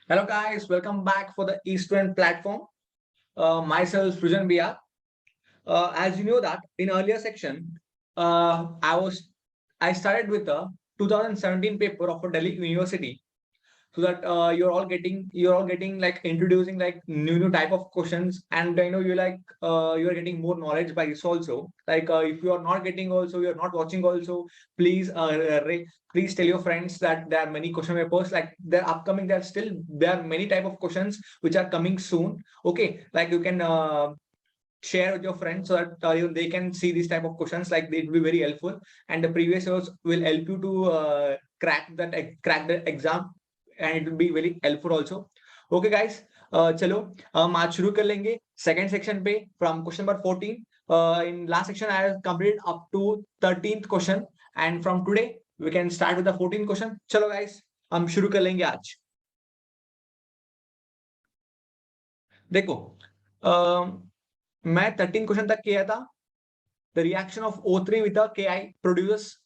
Hello guys, welcome back for the Eastern platform. Myself Srujan BR. As you know that in earlier section, I started with the 2017 paper of a Delhi University, so that you're all getting like introducing like new type of questions, and I know you're getting more knowledge by this also. If you are not getting also, you're not watching also, please please tell your friends that there are many question papers like they're upcoming. There are many type of questions which are coming soon. Okay, like you can share with your friends so that they can see these type of questions. Like it will be very helpful, and the previous years will help you to crack the exam, and it will be very helpful also. Okay guys, चलो हम आज शुरू कर लेंगे second section पे from question number 14. In last section I have completed up to 13th question, and from today we can start with the 14th question. चलो guys, हम शुरू कर लेंगे आज. देखो, मैं 13 क्वेश्चन तक किया था. The reaction of O3 with the Ki produces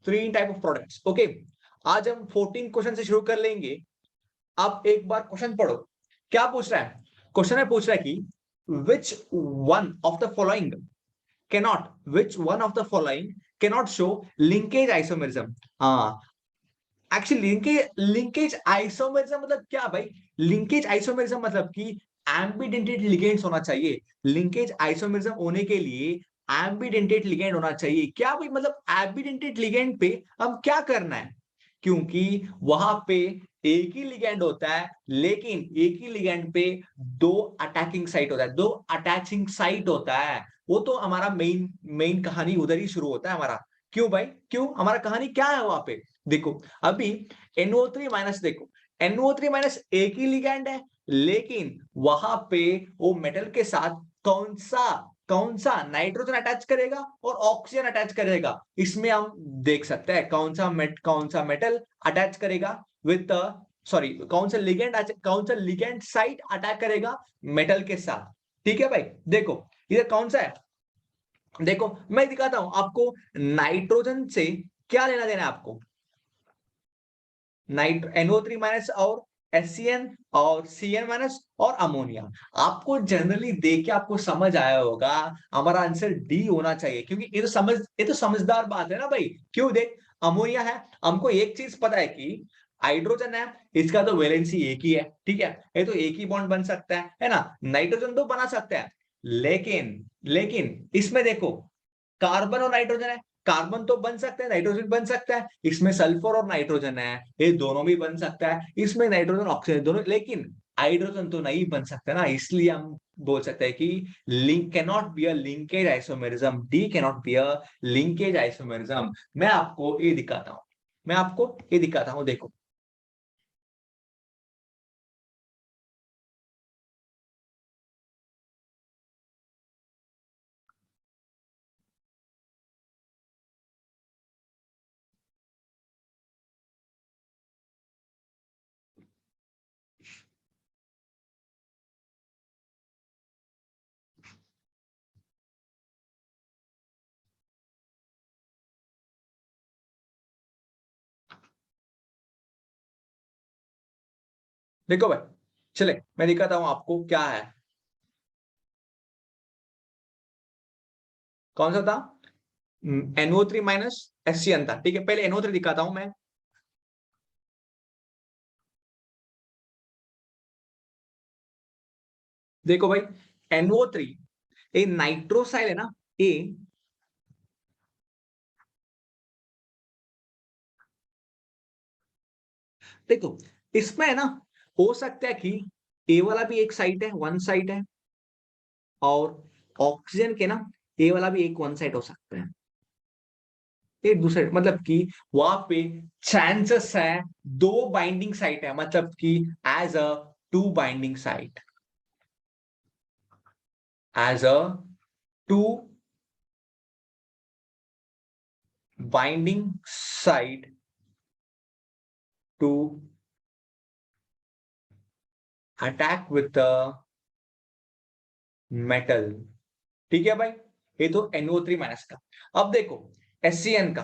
three type of products. Okay, आज हम 14 क्वेश्चन से शुरू कर लेंगे. आप एक बार क्वेश्चन पढ़ो. क्या पूछ रहा है? क्वेश्चन में पूछ रहा है कि which one of the following cannot show linkage isomerism. हाँ, एक्चुअली लिंकेज आइसोमेरिज्म मतलब क्या भाई? लिंकेज आइसोमेरिज्म मतलब कि एम्बिडेंटेड लिगेंड्स होना चाहिए. लिंकेज आइसोमेरिज्म होने के लिए एम्बिडेंटेड लिगेंड होना चाहिए. क्या भाई मतलब एम्बिडेंटेड लिगेंड पे हम क्या करना है? क्योंकि वहां पे एक ही लिगेंड होता है, लेकिन एक ही लिगेंड पे दो अटैकिंग साइट होता है, दो अटैचिंग साइट होता है. वो तो हमारा मेन कहानी उधर ही शुरू होता है हमारा. क्यों भाई? क्यों? हमारा कहानी क्या है वहां पे? देखो, अभी NO3 माइनस, देखो NO3 माइनस एक ही लिगैंड है, लेकिन वहां पे वो मेटल के साथ कौन सा नाइट्रोजन अटैच करेगा और ऑक्सीजन अटैच करेगा. इसमें हम देख सकते हैं कौन सा मेटल अटैच करेगा विद सॉरी कौन सा लिगेंड साइट अटैक करेगा मेटल के साथ. ठीक है भाई, देखो इधर कौन सा है. देखो मैं दिखाता हूं आपको. नाइट्रोजन से क्या लेना देना है आपको? NO3 माइनस और SCN और CN माइनस और अमोनिया. आपको जनरली देख के आपको समझ आया होगा हमारा आंसर डी होना चाहिए, क्योंकि ये तो समझदार बात है ना भाई. क्यों? देख, अमोनिया है, हमको एक चीज पता है कि हाइड्रोजन है, इसका तो वैलेंसी एक ही है. ठीक है, ये तो एक ही बॉन्ड बन सकता है ना. नाइट्रोजन तो बना सकता है, लेकिन इसमें देखो कार्बन और नाइट्रोजन है. कार्बन तो बन सकता है, नाइट्रोजन बन सकता है. इसमें सल्फर और नाइट्रोजन है, ये दोनों भी बन सकता है. इसमें नाइट्रोजन ऑक्सीजन दोनों, लेकिन हाइड्रोजन तो नहीं बन सकता ना. इसलिए हम बोल सकते हैं कि link cannot be a linkage isomerism. D cannot be a linkage isomerism. मैं आपको ये दिखाता हूं. देखो, देखो भाई, चले मैं दिखाता हूं आपको क्या है. कौन सा था? NO3 माइनस SCN था. ठीक है, पहले NO3 दिखाता हूं मैं. देखो भाई, NO3 ये नाइट्रोसाइल है ना. ए देखो, इसमें है ना, हो सकता है कि ए वाला भी एक साइट है, वन साइट है, और ऑक्सीजन के ना ए वाला भी एक वन साइट हो सकता है. एक दूसरे मतलब कि वहां पे चांसेस है दो बाइंडिंग साइट है, मतलब कि as a two binding site, as a two binding site to attack with the metal. ठीक है भाई, ये तो NO3 माइनस का. अब देखो SCN का.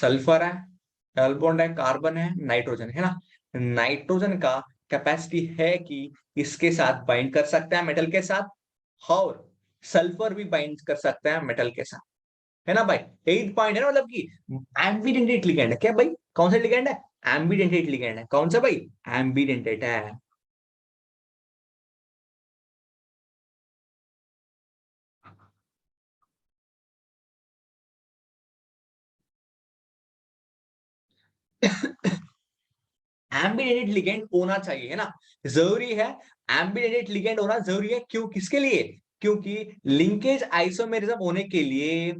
सल्फर है, डबल बॉन्ड है, कार्बन है, नाइट्रोजन है ना। नाइट्रोजन का कैपेसिटी है कि इसके साथ बाइंड कर सकता है मेटल के साथ, और सल्फर भी बाइंड कर सकता है मेटल के साथ, है ना भाई। 8 पॉइंट है ना, मतलब कि एम्बिडेंटेट लिगेंड है क्या भाई, कौन सा लिगेंड है, एम्बिडेंटेट लिगेंड है, कौन सा भाई, एम्बिडेंटेट है। एम्बिडेंटेट लिगेंड होना चाहिए, है ना, जरूरी है। एम्बिडेंटेट लिगेंड होना जरूरी है, क्यों, किसके लिए, क्योंकि लिंकेज आइसोमेरिज्म होने के लिए,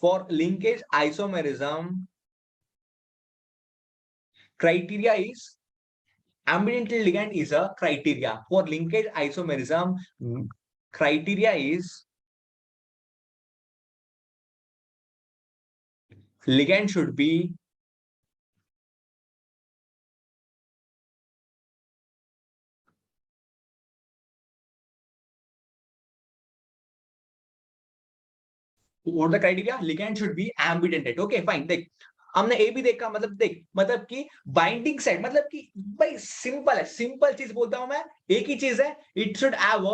for linkage isomerism criteria is, ambident ligand is a criteria for linkage isomerism. Criteria is ligand should be what the criteria, ligand should be ambidentate. Okay fine, देख हमने ए भी देखा, मतलब देख, मतलब कि बाइंडिंग साइड, मतलब कि भाई सिंपल है, सिंपल चीज बोलता हूं मैं, एक ही चीज है, इट शुड हैव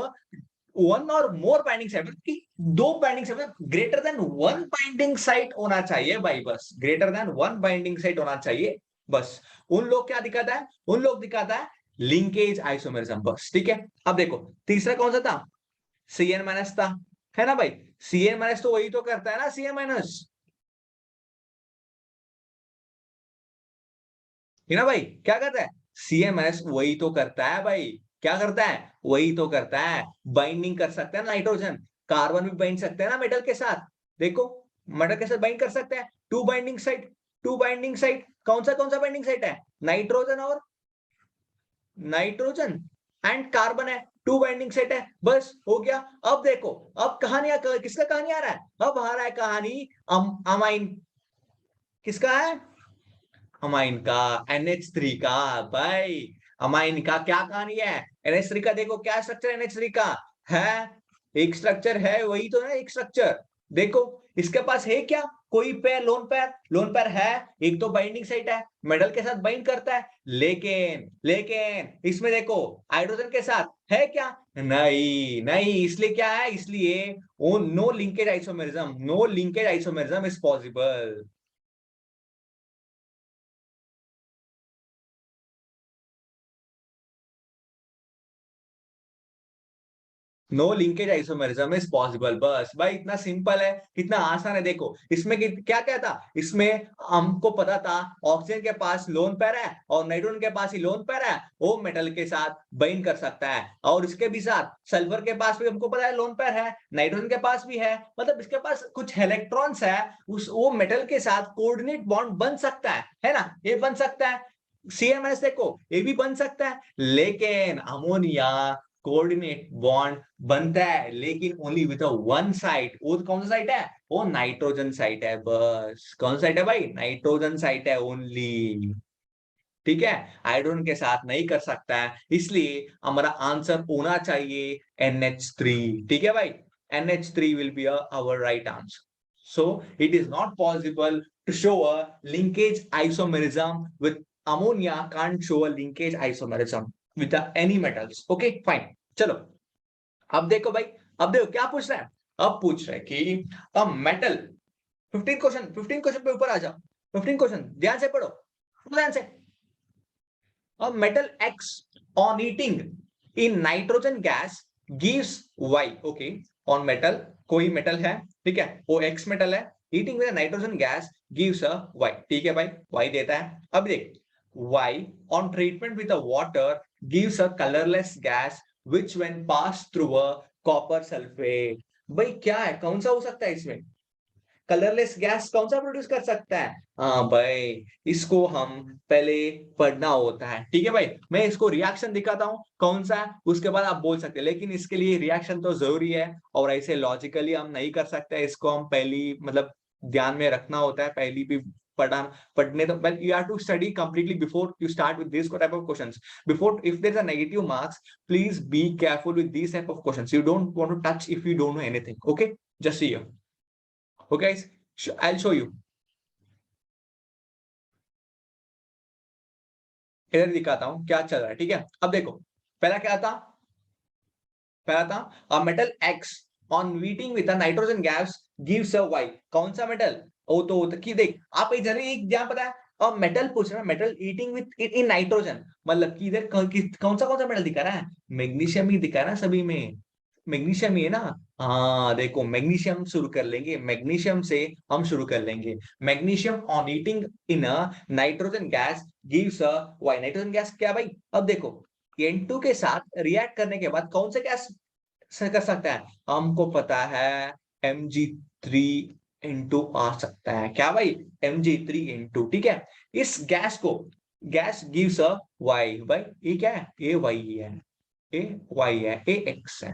वन और मोर बाइंडिंग साइट, मतलब कि दो binding site, greater than one binding site होना चाहिए भाई, बस greater than one binding site होना चाहिए बस। उन लोग क्या दिखाता है, उन लोग दिखाता है लिंकेज आइसोमेरिज्म बस, ठीक है। अब देखो तीसरा कौन सा था, सी एन माइनस था, है ना भाई। सी एन माइनस तो वही तो करता है ना, सी एन माइनस, है ना भाई, क्या करता है, सी एन माइनस वही तो करता है भाई, क्या करता है, वही तो करता है, बाइंडिंग कर सकता है नाइट्रोजन, कार्बन भी बाइंड सकते हैं ना मेटल के साथ, देखो मेटल के साथ बाइंड कर सकते हैं, two binding site, two binding site, कौन सा बाइंडिंग साइट है, नाइट्रोजन और नाइट्रोजन एंड कार्बन है, टू बाइंडिंग सेट है, बस हो गया। अब देखो, अब कहानी किसका कहानी आ रहा है, अब आ रहा है कहानी अमाइन, किसका है, अमाइन का, NH3 का भाई। अमाइन का क्या कहानी है, NH3 का देखो क्या स्ट्रक्चर NH3 का है, एक स्ट्रक्चर है, वही तो है एक स्ट्रक्चर, देखो इसके पास है क्या, कोई pair, lone pair, lone pair है, एक तो बाइंडिंग साइट है, मेटल के साथ बाइंड करता है, लेकिन लेकिन इसमें देखो हाइड्रोजन के साथ है क्या, नहीं नहीं, इसलिए क्या है, इसलिए no linkage isomerism, no linkage isomerism is possible, no linkage isomerism is possible, बस भाई इतना सिंपल है, कितना आसान है। देखो इसमें क्या क्या था, इसमें हमको पता था ऑक्सीजन के पास लोन पेयर है और नाइट्रोजन के पास ही लोन पेयर है, वो मेटल के साथ बाइंड कर सकता है, और इसके भी साथ सल्फर के पास भी हमको पता है लोन पेयर है, नाइट्रोजन के पास भी है, मतलब इसके पास कुछ इलेक्ट्रॉन्स है, उस वो मेटल के साथ कोऑर्डिनेट बॉन्ड बन सकता है ना, ये बन सकता है, CMS देखो ये भी बन सकता है, लेकिन अमोनिया कोऑर्डिनेट बॉन्ड बनता है लेकिन ओनली विद वन साइड, वो कौन सा साइड है, वो नाइट्रोजन साइड है, बस कौन सा साइड है भाई, नाइट्रोजन साइड है ओनली, ठीक है, हाइड्रोजन के साथ नहीं कर सकता है, इसलिए हमारा आंसर होना चाहिए NH3, ठीक है भाई, NH3 will be our right answer. So it is not possible to show a linkage isomerism with ammonia, can't show a linkage isomerism with any metals. Okay fine, चलो अब देखो भाई, अब देखो क्या पूछ रहा है, अब पूछ रहा है कि अब मेटल, 15 क्वेश्चन पे ऊपर आ जाओ, 15 क्वेश्चन ध्यान से पढ़ो, ध्यान से। A metal X on eating in nitrogen gas gives Y. Okay, on metal कोई metal है, ठीक है, वो X metal है, eating with a nitrogen gas gives a Y. ठीक है भाई, Y देता है। अब देख, Y on treatment with a water gives a colorless gas which when passed through a copper sulfate. भाई क्या है, कौन सा हो सकता है इसमें, कलरलेस गैस कौन सा प्रोड्यूस कर सकता है, हाँ भाई इसको हम पहले पढ़ना होता है, ठीक है भाई, मैं इसको रिएक्शन दिखाता हूँ कौन सा है, उसके बाद आप बोल सकते हैं, लेकिन इसके लिए रिएक्शन तो जरूरी है, और ऐसे लॉजिकली हम नहीं कर सकते, इसको हम पहली मतलब ध्यान में रखना होता है, पहली भी पढ़ा पढ़ने तो well, you have to study completely before you start with this type of questions, before if there's a negative marks, please be careful with these type of questions, you don't want to touch if you don't know anything, okay, just see here, okay guys, I will show you. इधर दिखाता हूं क्या चल रहा है, ठीक है। अब देखो, पहला क्या था, पहला था a metal X on meeting with a nitrogen gas gives a Y. कौन सा मेटल? ओ तो की देख, आप इधर एक क्या पता है, अब मेटल पूछ रहा है, metal eating with in nitrogen, मतलब कि इधर कौन सा मेटल दिखा रहा है? मैग्नीशियम ही दिखा रहा है सभी में, मैग्नीशियम ही है ना। हाँ देखो, मैग्नीशियम शुरू कर लेंगे, मैग्नीशियम से हम शुरू कर लेंगे। Magnesium on eating in a nitrogen gas gives a Y. Nitrogen gas क्या भाई? अब देखो, N2 के साथ रिएक्ट करने के बाद कौन सा गैस कर सकता है? हमको पता है Mg3 इंटू आ सकता है, क्या भाई? Mg3 इंटू, ठीक है। इस गैस को, गैस गिव्स अ वाई, भाई ये क्या है? ए वाई है, ए वाई है, ए एक्स है,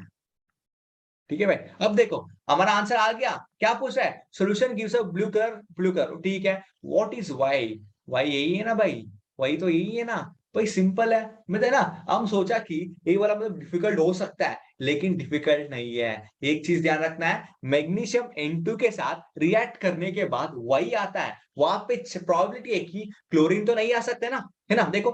ठीक है भाई। अब देखो, हमारा आंसर आ गया। क्या पूछ रहा है? Solution gives a blue colour, blue colour, ठीक है। What is why? वाई यही है ना भाई, वही तो यही है ना भाई, सिंपल है। मतलब ना, हम सोचा कि ये वाला मतलब डिफिकल्ट हो सकता है, लेकिन डिफिकल्ट नहीं है। एक चीज ध्यान रखना है, मैग्नीशियम N2 के साथ रिएक्ट करने के बाद वाई आता है, वहां पे प्रोबेबिलिटी है कि क्लोरीन तो नहीं आ सकते ना, है ना। देखो,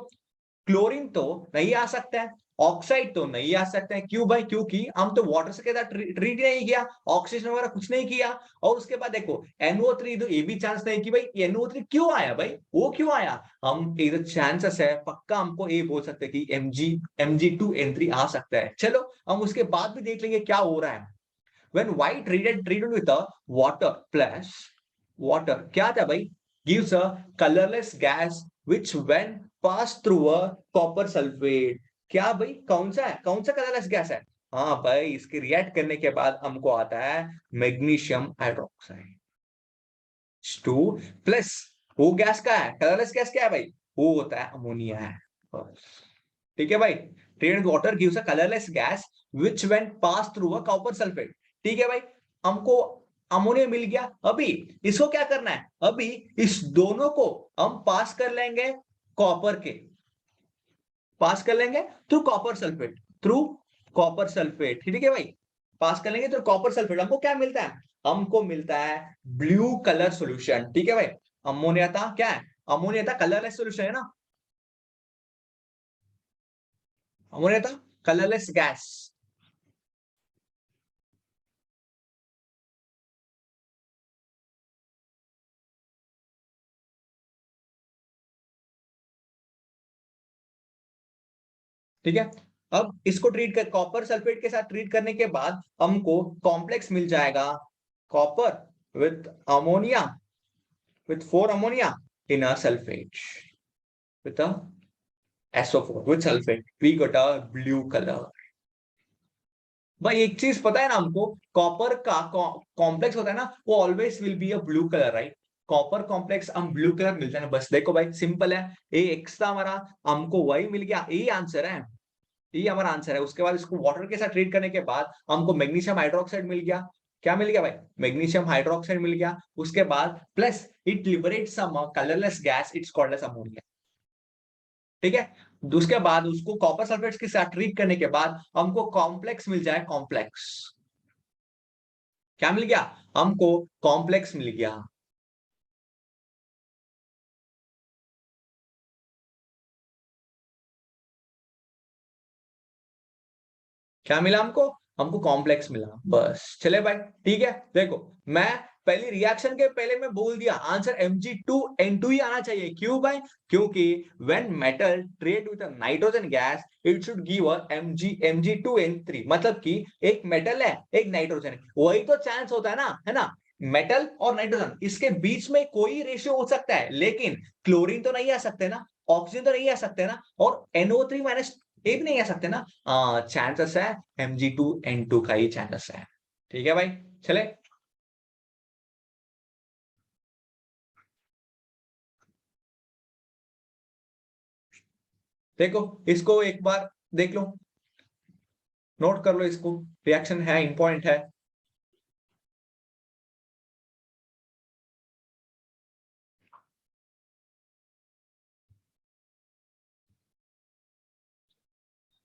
क्लोरीन तो नहीं आ सकता है, ऑक्साइड तो नहीं आ सकते हैं, क्यों भाई? क्योंकि हम तो वाटर से के साथ ट्रीट नहीं किया, ऑक्सीजन वगैरह कुछ नहीं किया। और उसके बाद देखो NO3, तो ये भी चांस नहीं कि भाई NO3 क्यों आया, भाई वो क्यों आया। हम इधर चांसेस है पक्का, हमको ये बोल सकते हैं कि Mg2N3 आ सकता है। चलो हम उसके बाद भी देख लेंगे क्या हो रहा है। when white treated with a water plus water, क्या था भाई? gives a colorless gas which when passed through a copper sulfate। क्या भाई, कौन सा है, कौन सा कलरलेस गैस है? हाँ भाई, इसके रिएक्ट करने के बाद हमको आता है मैग्नीशियम हाइड्रोक्साइड 2 प्लस, वो गैस का है, कलरलेस गैस क्या है भाई? वो होता है अमोनिया है, बस। ठीक है भाई, treated water gives a colorless gas which when passed through a copper sulfate। ठीक है भाई, हमको अमोनिया मिल गया। अभी इसको क्या करना है? अभी इस दोनों को हम पास कर लेंगे कॉपर के, पास कर लेंगे through copper sulphate, through copper sulphate, ठीक है भाई। पास कर लेंगे तो कॉपर सल्फेट, हमको क्या मिलता है? हमको मिलता है ब्लू कलर सॉल्यूशन, ठीक है भाई। अमोनिया था क्या है? अमोनिया था कलरलेस सॉल्यूशन, है ना। अमोनिया था कलरलेस गैस, ठीक है। अब इसको ट्रीट कर, कॉपर सल्फेट के साथ ट्रीट करने के बाद हमको कॉम्प्लेक्स मिल जाएगा, copper with ammonia, with 4 ammonia in a sulphate, with a SO4 with sulphate, we got a blue colour. भाई एक चीज पता है ना हमको, कॉपर का कॉम्प्लेक्स होता है ना, वो always will be a blue colour, right. Copper complex हम ब्लू कलर मिलता है, बस देखो भाई सिंपल है। ए एक्स था हमारा, हमको वही मिल गया, यही आंसर है, ये हमारा आंसर है। उसके बाद इसको वाटर के साथ ट्रीट करने के बाद हमको मैग्नीशियम हाइड्रोक्साइड मिल गया। क्या मिल गया भाई? मैग्नीशियम हाइड्रोक्साइड मिल गया। उसके बाद plus it liberates some colourless gas, it's called as ammonia, ठीक है। उसके बाद उसको कॉपर सल्फेट के साथ ट्रीट करने के बाद हमको कॉम्प्लेक्स मिल जाए, कॉम्प्लेक्स। क्या मिल गया? हमको कॉम्प्लेक्स मिल गया। क्या मिला हमको? हमको कॉम्प्लेक्स मिला, बस चले भाई। ठीक है, देखो मैं पहली रिएक्शन के पहले मैं बोल दिया आंसर Mg2N2 ही आना चाहिए, क्यों भाई? क्योंकि when metal treat with nitrogen gas it should give a Mg2N3, मतलब कि एक मेटल है एक नाइट्रोजन है, वही तो चांस होता है ना। मेटल और नाइट्रोजन इसके बीच में कोई रेशियो हो सकता है, लेकिन क्लोरीन तो नहीं आ सकते ना, ऑक्सीजन तो नहीं आ सकते ना, और NO3 माइनस ये भी नहीं आ सकते ना। चांसेस है Mg2N2 का ही चांसेस है, ठीक है भाई। चले, देखो इसको एक बार देख लो, नोट कर लो इसको, रिएक्शन है, इंपॉर्टेंट है।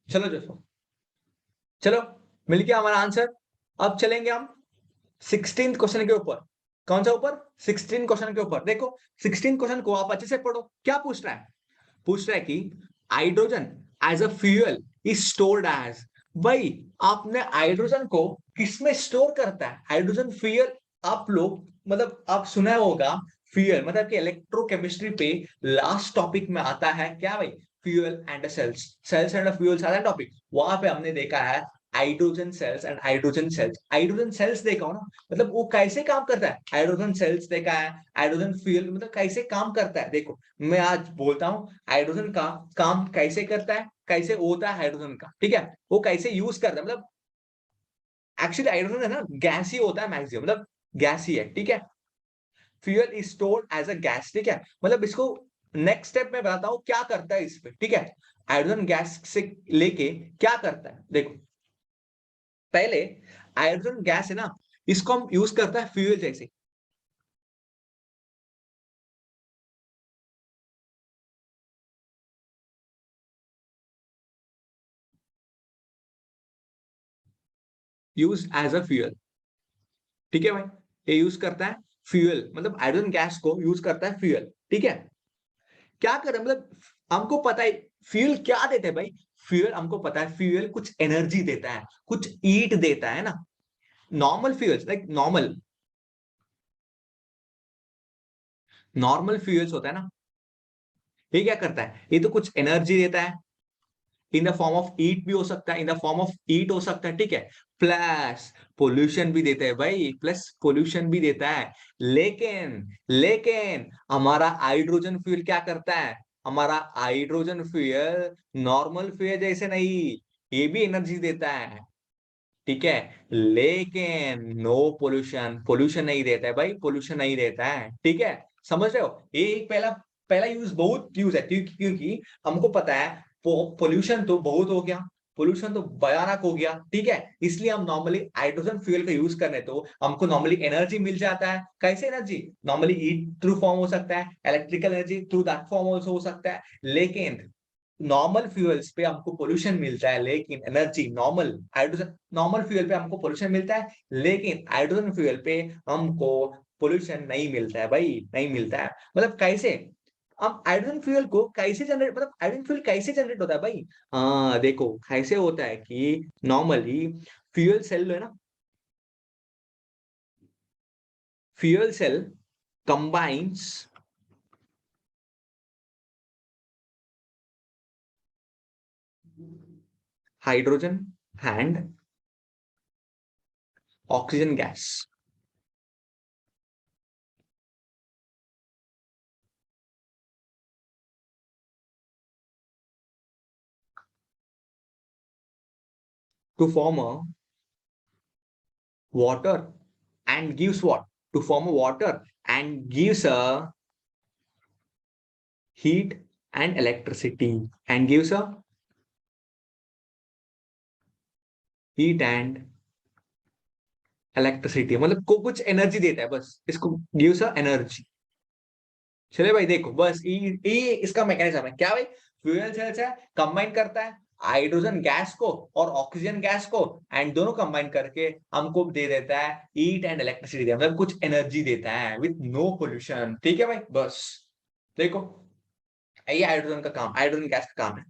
चलो दोस्तों, चलो मिल गया हमारा आंसर। अब चलेंगे हम 16th क्वेश्चन के ऊपर। कौन सा ऊपर? 16 क्वेश्चन के ऊपर। देखो 16 क्वेश्चन को आप अच्छे से पढ़ो। क्या पूछ रहा है? पूछ रहा है कि hydrogen as a fuel is stored as. भाई आपने हाइड्रोजन को किसमें स्टोर करता है? हाइड्रोजन फ्यूल आप लोग मतलब आप सुना होगा। फ्यूल मतलब कि इलेक्ट्रोकेमिस्ट्री पे लास्ट टॉपिक में आता है क्या भाई? Fuel and cells, cells and fuels आता है टॉपिक। वहां पे हमने देखा है hydrogen cells and hydrogen cells. Hydrogen cells देखा हो ना, मतलब वो कैसे काम करता है। हाइड्रोजन सेल्स देखा है, हाइड्रोजन फ्यूल मतलब कैसे काम करता है। देखो मैं आज बोलता हूँ हाइड्रोजन का काम कैसे करता है, कैसे होता है हाइड्रोजन का, ठीक है। वो कैसे यूज करता है, मतलब एक्चुअली हाइड्रोजन है ना गैस ही होता है मैक्सिमम, मतलब गैस ही है, ठीक है। Fuel is stored as a gas, ठीक है। मतलब इसको नेक्स्ट स्टेप में बताता हूँ क्या करता है इस पे, ठीक है। हाइड्रोजन गैस से लेके क्या करता है देखो। पहले हाइड्रोजन गैस है ना, इसको हम यूज करता है फ्यूल जैसे। यूज एज अ फ्यूल, ठीक है भाई। ये यूज करता है फ्यूल, मतलब हाइड्रोजन गैस को यूज करता है फ्यूल, ठीक है। क्या कर मतलब हमको पता है फ्यूल क्या देते हैं भाई। फ्यूल हमको पता है, फ्यूल कुछ एनर्जी देता है, कुछ हीट देता है ना। Normal fuels like normal normal fuels होता है ना, ये क्या करता है? ये तो कुछ एनर्जी देता है, in the form of heat भी हो सकता है, in the form of heat हो सकता है, ठीक है। प्लस पोल्यूशन भी देता है भाई, प्लस पोल्यूशन भी देता है। लेकिन लेकिन हमारा हाइड्रोजन फ्यूल क्या करता है? हमारा हाइड्रोजन फ्यूल नॉर्मल फ्यूल जैसे नहीं, ये भी एनर्जी देता है, ठीक है। लेकिन नो पोल्यूशन, पोल्यूशन नहीं देता है भाई, पोल्यूशन नहीं देता है, ठीक है। समझ रहे हो? ये एक पहला पहला यूज बहुत यूज है, क्योंकि हमको पता है पोल्यूशन तो बहुत हो गया, पोल्यूशन तो भयानक हो गया, ठीक है। इसलिए हम नॉर्मली हाइड्रोजन फ्यूल का यूज करने तो हमको नॉर्मली एनर्जी मिल जाता है। कैसे energy? Normally heat through form हो सकता है, electrical energy through that form also हो सकता है। लेकिन नॉर्मल फ्यूल्स पे हमको पोल्यूशन मिलता है, लेकिन energy normal hydrogen normal fuel पे हमको पोल्यूशन मिलता है, लेकिन हाइड्रोजन फ्यूल पे हमको पोल्यूशन नहीं मिलता है भाई, नहीं मिलता है। मतलब कैसे? हम हाइड्रोजन फ्यूल को कैसे जनरेट, मतलब हाइड्रोजन फ्यूल कैसे जनरेट होता है भाई? हाँ देखो कैसे होता है कि नॉर्मली फ्यूल सेल है ना, fuel cell combines hydrogen and oxygen gas to form a water and gives what? To form a water and gives a heat and electricity, and gives a heat and electricity, मतलब को कुछ energy देता है, बस इसको gives a energy. चले भाई देखो बस ये इसका मैकेनिज्म है क्या भाई। फ्यूल सेल्स है, कंबाइन करता है हाइड्रोजन गैस को और ऑक्सीजन गैस को, एंड दोनों कंबाइन करके हमको दे देता है हीट एंड इलेक्ट्रिसिटी, मतलब कुछ एनर्जी देता है विथ नो पोल्यूशन, ठीक है भाई। बस देखो ये हाइड्रोजन का काम, हाइड्रोजन गैस का काम है,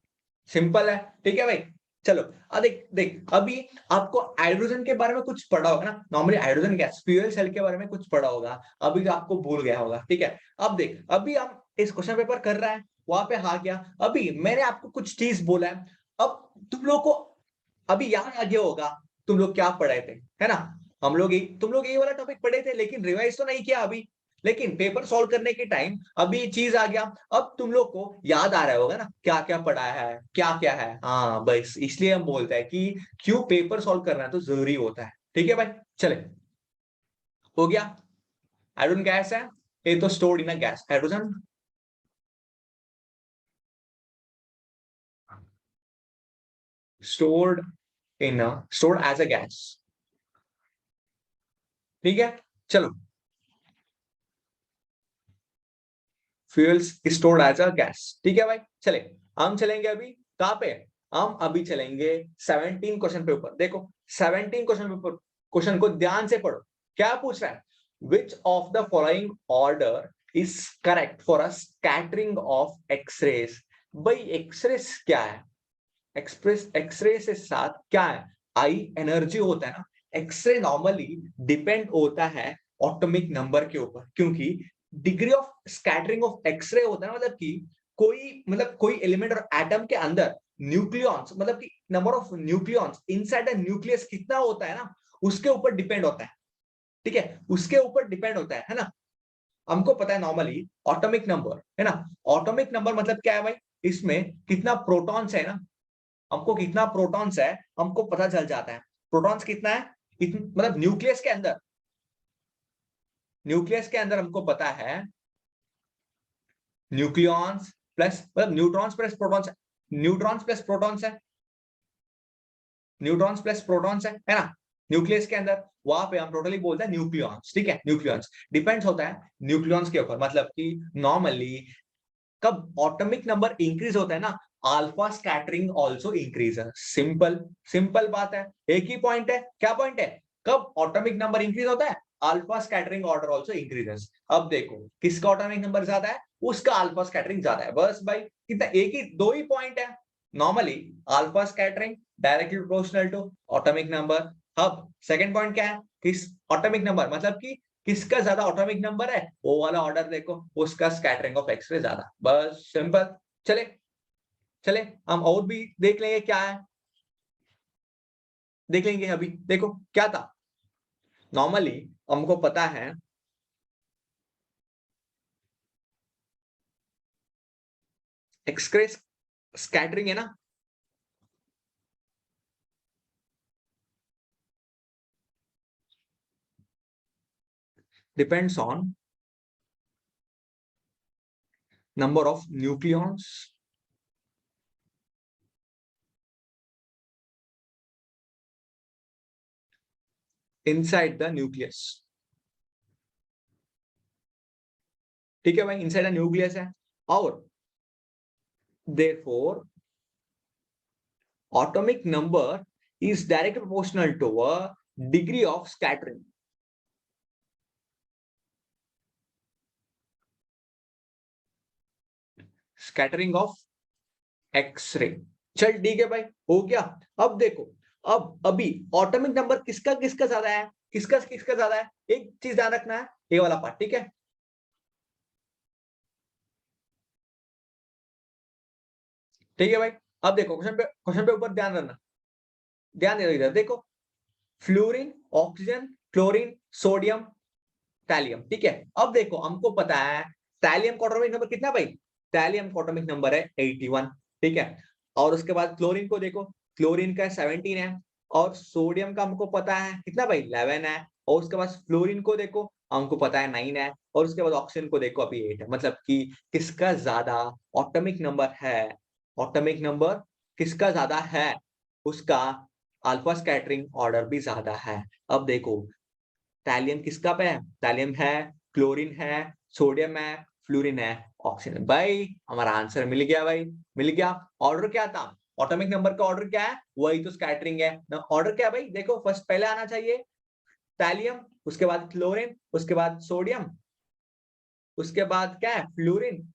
सिंपल है, ठीक है भाई। चलो अब देख देख अभी आपको हाइड्रोजन के बारे में कुछ पढ़ा होगा ना, normally hydrogen gas fuel cell के बारे में कुछ पढ़ा होगा, अभी तो आपको भूल गया होगा, ठीक है। अब देख अभी हम इस क्वेश्चन पेपर कर रहा है, वहां पे हाँ गया, अभी मैंने आपको कुछ चीज बोला है। अब तुम लोग को अभी याद आ गया होगा तुम लोग क्या पढ़े थे, है ना। तुम लोग ये वाला टॉपिक पढ़े थे, लेकिन रिवाइज तो नहीं किया अभी। लेकिन पेपर सॉल्व करने के टाइम अभी ये चीज आ गया, अब तुम लोग को याद आ रहा होगा ना क्या क्या पढ़ा है, क्या क्या है। हाँ बस इसलिए हम बोलते हैं कि क्यों पेपर सॉल्व करना तो जरूरी होता है, ठीक है भाई। चले हो गया। हाइड्रोजन गैस है, ये तो stored in a gas, hydrogen stored stored as a gas, ठीक है। चलो fuels stored as a gas, ठीक है भाई। चले हम चलेंगे अभी कहां पे? हम अभी चलेंगे 17 क्वेश्चन पे ऊपर। देखो 17 क्वेश्चन पेपर, क्वेश्चन को ध्यान से पढ़ो। क्या पूछ रहा है? Which of the following order is correct for a scattering of X-rays. भाई एक्सरेज क्या है, एक्सरे से साथ क्या है, आई एनर्जी होता है ना। एक्सरे नॉर्मली डिपेंड होता है एटॉमिक नंबर के ऊपर, क्योंकि degree of scattering of X-ray होता है ना, मतलब कि कोई एलिमेंट और एटम के अंदर न्यूक्लियॉन्स, मतलब कि number of nucleons inside the nucleus कितना होता है ना, उसके ऊपर डिपेंड होता है। ठीक है, उसके ऊपर डिपेंड होता है ना। हमको पता है नॉर्मली एटॉमिक नंबर है ना, एटॉमिक नंबर मतलब क्या है भाई, इसमें कितना प्रोटॉन्स है ना, हमको कितना प्रोटॉन्स है हमको पता चल जाता है। प्रोटॉन्स कितना है, मतलब न्यूक्लियस के अंदर हमको पता है न्यूक्लियॉन्स प्लस मतलब neutrons plus protons, neutrons plus protons है, न्यूट्रॉन्स प्लस प्रोटॉन्स है ना। न्यूक्लियस के अंदर वहां पे हम टोटली बोलते हैं न्यूक्लियॉन्स। ठीक है, न्यूक्लियॉन्स डिपेंड्स होता है न्यूक्लियॉन्स के ऊपर, मतलब कि नॉर्मली कब एटॉमिक नंबर इंक्रीज होता है ना, alpha scattering also increases. Simple simple बात है, एक ही पॉइंट है। क्या पॉइंट है, कब एटॉमिक नंबर इंक्रीज होता है, alpha scattering order also increases. अब देखो किसका एटॉमिक नंबर ज्यादा है, उसका अल्फा स्कैटरिंग ज्यादा है। बस भाई कितना, एक ही दो ही पॉइंट है। Normally alpha scattering directly proportional to atomic number. अब सेकंड पॉइंट क्या है, किस एटॉमिक नंबर मतलब कि किसका ज्यादा एटॉमिक नंबर है, वो वाला ऑर्डर देखो, उसका स्कैटरिंग ऑफ एक्सरे ज्यादा। बस सिंपल। चले चले हम और भी देख लेंगे क्या है, देख लेंगे। अभी देखो क्या था, नॉर्मली हमको पता है एक्सरे स्कैटरिंग है ना, depends on number of nucleons inside the nucleus. ठीक है भाई, इनसाइड द न्यूक्लियस है, और therefore atomic number is directly proportional to a degree of scattering। Scattering of X-ray. चल ठीक है भाई, हो गया। अब देखो, अब अभी एटॉमिक नंबर किसका किसका ज्यादा है, किसका किसका ज्यादा है, एक चीज ध्यान रखना है, ये वाला पार्ट। ठीक है, ठीक है भाई। अब देखो क्वेश्चन पे ऊपर ध्यान रखना, ध्यान देना इधर देखो, fluorine, oxygen, chlorine, sodium, thallium. ठीक है, अब देखो हमको पता है थैलियम का एटॉमिक नंबर कितना भाई, थैलियम का एटॉमिक नंबर है 81। ठीक है, और उसके बाद क्लोरीन को देखो, क्लोरीन का 17 है, और सोडियम का हमको पता है कितना भाई 11 है, और उसके बाद फ्लोरीन को देखो हमको पता है 9 है, और उसके बाद ऑक्सीजन को देखो अभी 8 है। मतलब कि किसका ज्यादा एटॉमिक नंबर है, एटॉमिक नंबर किसका ज्यादा है, उसका अल्फा स्कैटरिंग ऑर्डर भी ज्यादा है। अब देखो थैलियम किसका पे है, थैलियम है, क्लोरीन है, सोडियम है, फ्लोरीन है, ऑक्सीजन। भाई हमारा आंसर मिल गया भाई, मिल गया। ऑर्डर क्या था, एटॉमिक नंबर का ऑर्डर क्या है, वही तो स्कैटरिंग है ना। ऑर्डर क्या है भाई, देखो फर्स्ट पहले आना चाहिए थैलियम, उसके बाद क्लोरीन, उसके बाद सोडियम, उसके बाद क्या है फ्लोरीन,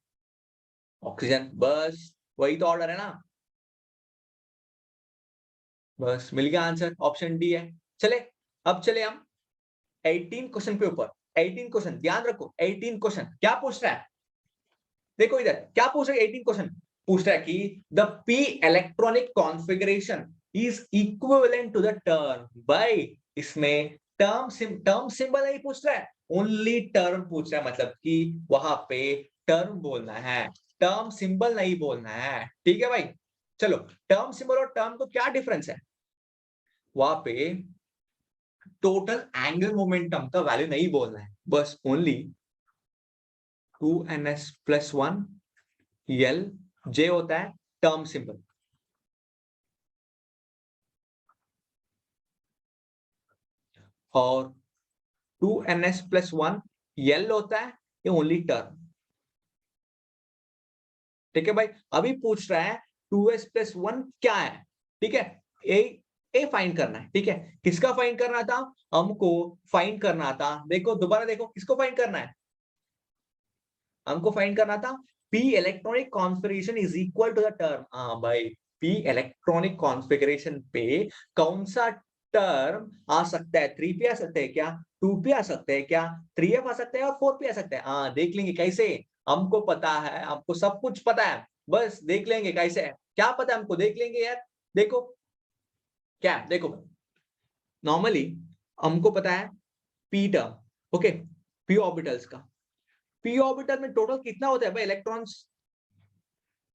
ऑक्सीजन। बस वही तो ऑर्डर है ना। बस मिल गया आंसर, ऑप्शन डी है। चले, अब चले हम 18 क्वेश्चन पे ऊपर। 18 क्वेश्चन ध्यान रखो, 18 क्वेश्चन क्या पूछ रहा है, देखो इधर क्या पूछ रहा है, 18 क्वेश्चन पूछ रहा है कि the P electronic configuration is equivalent to the term. भाई इसमें टर्म सिंबल नहीं पूछ रहा है, ओनली टर्म पूछ रहा है, मतलब कि वहां पे टर्म बोलना है, टर्म सिंबल नहीं बोलना है। ठीक है भाई, चलो टर्म सिंबल और टर्म को क्या डिफरेंस है, वहां पे टोटल एंगुलर मोमेंटम का वैल्यू नहीं बोलना है, बस ओनली 2ns+1 एल जे होता है टर्म सिंबल, और 2ns+1 एल होता है ये ओनली टर्म। ठीक है भाई, अभी पूछ रहा है 2s+1 क्या है। ठीक है, ए फाइंड करना है, ठीक है। किसका फाइंड करना था? हमको फाइंड करना था, देखो दोबारा देखो, किसको फाइंड करना है? हमको फाइंड करना था p electronic configuration is equal to the term. हाँ भाई, p इलेक्ट्रॉनिक कॉन्फ़िगरेशन पे कौन सा टर्म आ सकता है? 3p आ सकता है क्या? 2p आ सकता है क्या? 3f आ सकता है और 4p आ सकता है। हाँ, देख लेंगे कैसे। हमको पता है, हमको सब कुछ पता है, बस देख लेंगे कैसे है। क्या पता है हमको, देख लेंगे यार। देखो क्या है? देखो नॉर्मली हमको पता है p term, okay, p orbitals का। p ऑर्बिटल में टोटल कितना होता है भाई इलेक्ट्रॉन्स?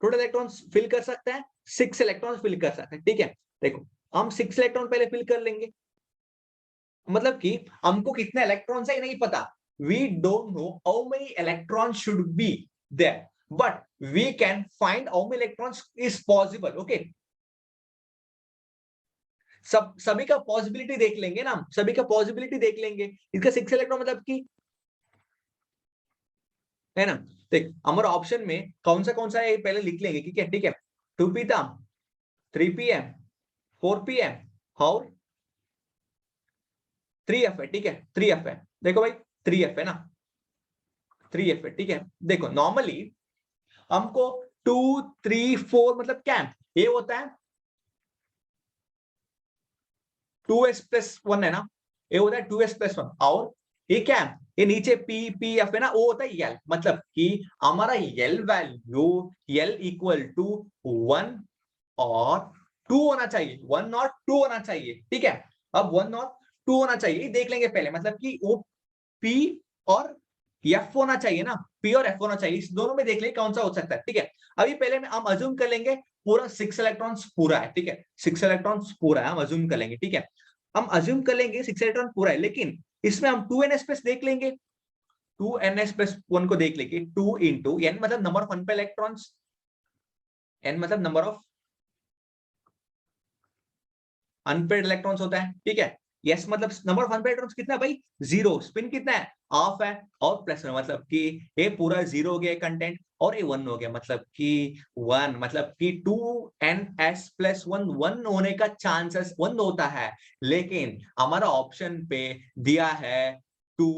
टोटल इलेक्ट्रॉन्स फिल कर सकता है 6 इलेक्ट्रॉन्स फिल कर सकते हैं, ठीक है। देखो हम 6 इलेक्ट्रॉन पहले फिल कर लेंगे, मतलब कि हमको कितने इलेक्ट्रॉन्स है नहीं पता। We don't know how many electrons should be there, but we can find how many electrons is possible, okay. सभी का पॉसिबिलिटी देख लेंगे ना, सभी का पॉसिबिलिटी देख लेंगे। इसका 6 इलेक्ट्रॉन मतलब कि, है ना। देख हमारे ऑप्शन में कौन सा है ये पहले लिख लेंगे, ठीक है, ठीक है। 2p था, 3p है, 4p है और 3f है, ठीक है, 3f है। देखो भाई 3f है ना, 3f है, ठीक है। देखो नॉर्मली हमको 2 3 4 मतलब क्या है? ये होता है 2s प्लस 1 है ना, ये होता है 2s प्लस 1। और ये क्या है? ये नीचे p p f है ना, वो होता है l, मतलब कि हमारा l value l equal to 1 और 2 होना चाहिए, 1 और 2 होना चाहिए, ठीक है। अब 1 और 2 होना चाहिए, देख लेंगे पहले, मतलब कि वो p और f होना चाहिए ना, p और f होना चाहिए, इस दोनों में देख लेंगे कौन सा हो सकता है, ठीक है। अभी पहले में हम अज्यूम कर लेंगे पूरा 6 इलेक्ट्रॉन्स पूरा है, ठीक है, 6 इलेक्ट्रॉन्स पूरा है, हम अज्यूम कर लेंगे, ठीक है। हम अज्यूम कर लेंगे 6 इलेक्ट्रॉन पूरा है, लेकिन इसमें हम 2n स्पेस देख लेंगे, 2n प्लस 1 को देख लेंगे। 2 इंटू n मतलब number of unpaired electrons, n मतलब नंबर ऑफ अनपेयर्ड इलेक्ट्रॉन्स होता है, ठीक है। यस मतलब नंबर ऑफ अनपेयर्ड इलेक्ट्रॉन्स कितना है भाई? 0। स्पिन कितना है? हाफ है। और प्लस मतलब कि ये पूरा 0 हो गया कंटेंट, और ये 1 हो गया, मतलब कि 1 मतलब कि 2ns प्लस 1 1 होने का चांसेस 1 होता है, लेकिन हमारा ऑप्शन पे दिया है 2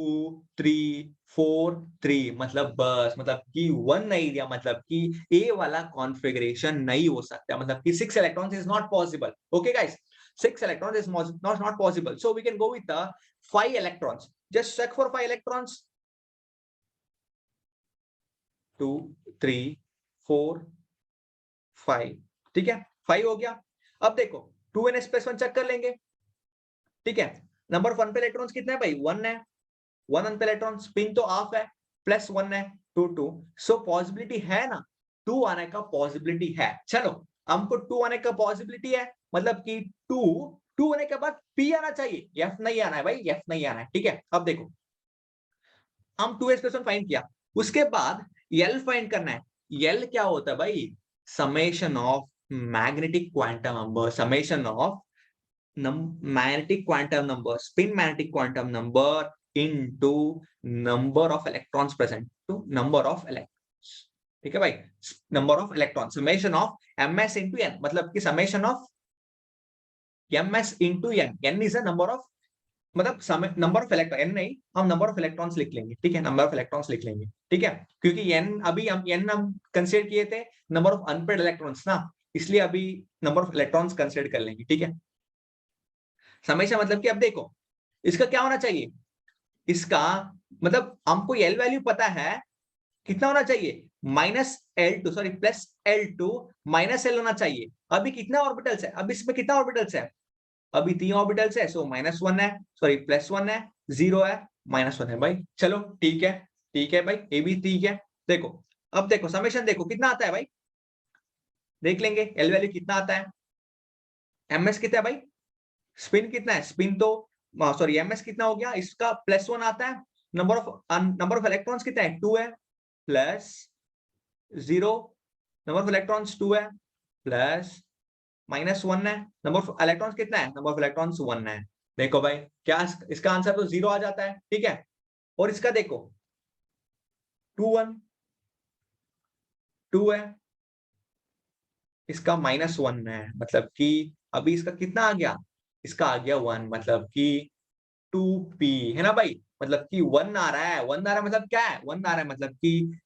3 4 3, मतलब बस, मतलब कि 1 नहीं दिया, मतलब कि ए वाला कॉन्फ़िगरेशन नहीं हो सकता, मतलब कि 6 electrons is not possible, okay guys. 6 electrons is not possible. So we can go with the 5 electrons. Just check for 5 electrons. 2, 3, 4, 5. ठीक है, 5 हो गया। अब देखो 2n प्लस 1 चेक कर लेंगे, ठीक है। नंबर ऑफ अनपेयर्ड इलेक्ट्रॉन्स कितना है भाई? 1 है। 1 अनपेयर्ड इलेक्ट्रॉन, स्पिन तो हाफ है, प्लस 1 है, 2 2। सो पॉसिबिलिटी है ना, 2 आने का पॉसिबिलिटी है। चलो हमको 2 आने का पॉसिबिलिटी है, मतलब कि 2 होने के बाद p आना चाहिए, f नहीं आना है भाई, f नहीं आना है, ठीक है। अब देखो हम 2s प्लस 1 फाइंड किया, उसके बाद l फाइंड करना है। l क्या होता है भाई? Summation of magnetic quantum number, summation of magnetic quantum number, spin magnetic quantum number into number of electrons present to number of electrons, ठीक है भाई। Number of electron, summation of ms into n, मतलब कि summation of ms into n, n is a number of, मतलब number of electron, n नहीं, हम number of electrons लिख लेंगे, ठीक है, नंबर ऑफ इलेक्ट्रॉन्स लिख लेंगे, ठीक है। क्योंकि n अभी हम n हम कंसीडर किए थे नंबर ऑफ अनपेयर्ड इलेक्ट्रॉन्स ना, इसलिए अभी नंबर ऑफ इलेक्ट्रॉन्स कंसीडर कर लेंगे, ठीक है। हमेशा मतलब कि अब देखो इसका क्या होना चाहिए, इसका मतलब हमको एल वैल्यू पता है, कितना होना चाहिए? -L2 सॉरी +L2 -L होना चाहिए। अभी कितना ऑर्बिटल्स है? अब इसमें कितना ऑर्बिटल्स है? अभी 3 ऑर्बिटल्स है, सो -1 है, सॉरी +1 है, 0 है, -1 है भाई। चलो ठीक है भाई, ये भी ठीक है। देखो अब देखो समेशन देखो कितना आता है भाई, देख लेंगे एल वैल्यू कितना आता है। ms कितना है भाई? स्पिन कितना है? स्पिन तो सॉरी ms कितना हो गया इसका? +1 आता है। नंबर ऑफ इलेक्ट्रॉन्स कितना है? 2 है, प्लस 0, नंबर ऑफ इलेक्ट्रॉन्स 2 है, प्लस -1 है, नंबर ऑफ इलेक्ट्रॉन्स कितना है? नंबर ऑफ इलेक्ट्रॉन्स 1 है। देखो भाई क्या इसका आंसर तो 0 आ जाता है, ठीक है। और इसका देखो 2 1 2 है, इसका -1 है, मतलब कि अभी इसका कितना आ गया, इसका आ गया 1, मतलब कि 2p है ना भाई, मतलब कि 1 आ रहा है, 1 आ रहा है मतलब क्या है, 1 आ रहा है मतलब कि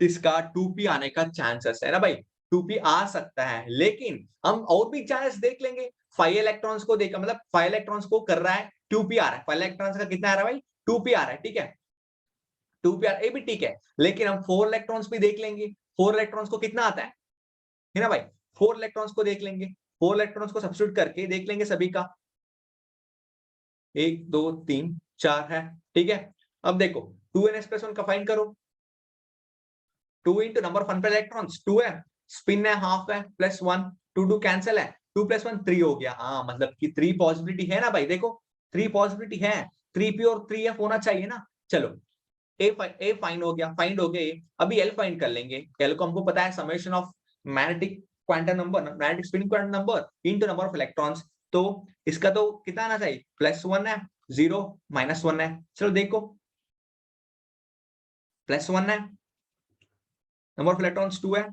इसका 2p आने का चांसेस है ना भाई, 2p आ सकता है। लेकिन हम और भी चांसेस देख लेंगे, 5 इलेक्ट्रॉन्स को देखा, मतलब 5 इलेक्ट्रॉन्स को कर रहा है, 2p आ रहा है, 5 इलेक्ट्रॉन्स का कितना आ रहा है भाई, 2p आ रहा है, ठीक है, 2p आ रहा है, ये भी ठीक है। लेकिन हम 4 इलेक्ट्रॉन्स भी देख लेंगे, 4 इलेक्ट्रॉन्स को कितना आता है ना भाई, 4 इलेक्ट्रॉन्स को देख लेंगे, 4 इलेक्ट्रॉन्स को सब्स्टिट्यूट करके देख लेंगे सभी का, 1 2 3 4 है, ठीक है। अब देखो 2n+1 का फाइंड करो, 2 into number of unpaired electrons 2 है, स्पिन है हाफ है, प्लस 1, 2 कैंसिल है, 2 + 1 3 हो गया। हाँ मतलब कि 3 पॉसिबिलिटी है ना भाई, देखो 3 पॉसिबिलिटी है, 3p और 3f होना चाहिए ना। चलो ए फाइंड हो गया, फाइंड हो गए। अभी एल फाइंड कर लेंगे, एल को हमको पता है summation of magnetic quantum number, magnetic spin quantum number into number of electrons. तो इसका तो कितना आना चाहिए, +1 है, 0 -1 है। चलो देखो +1 है, नंबर ऑफ इलेक्ट्रॉन्स 2 है,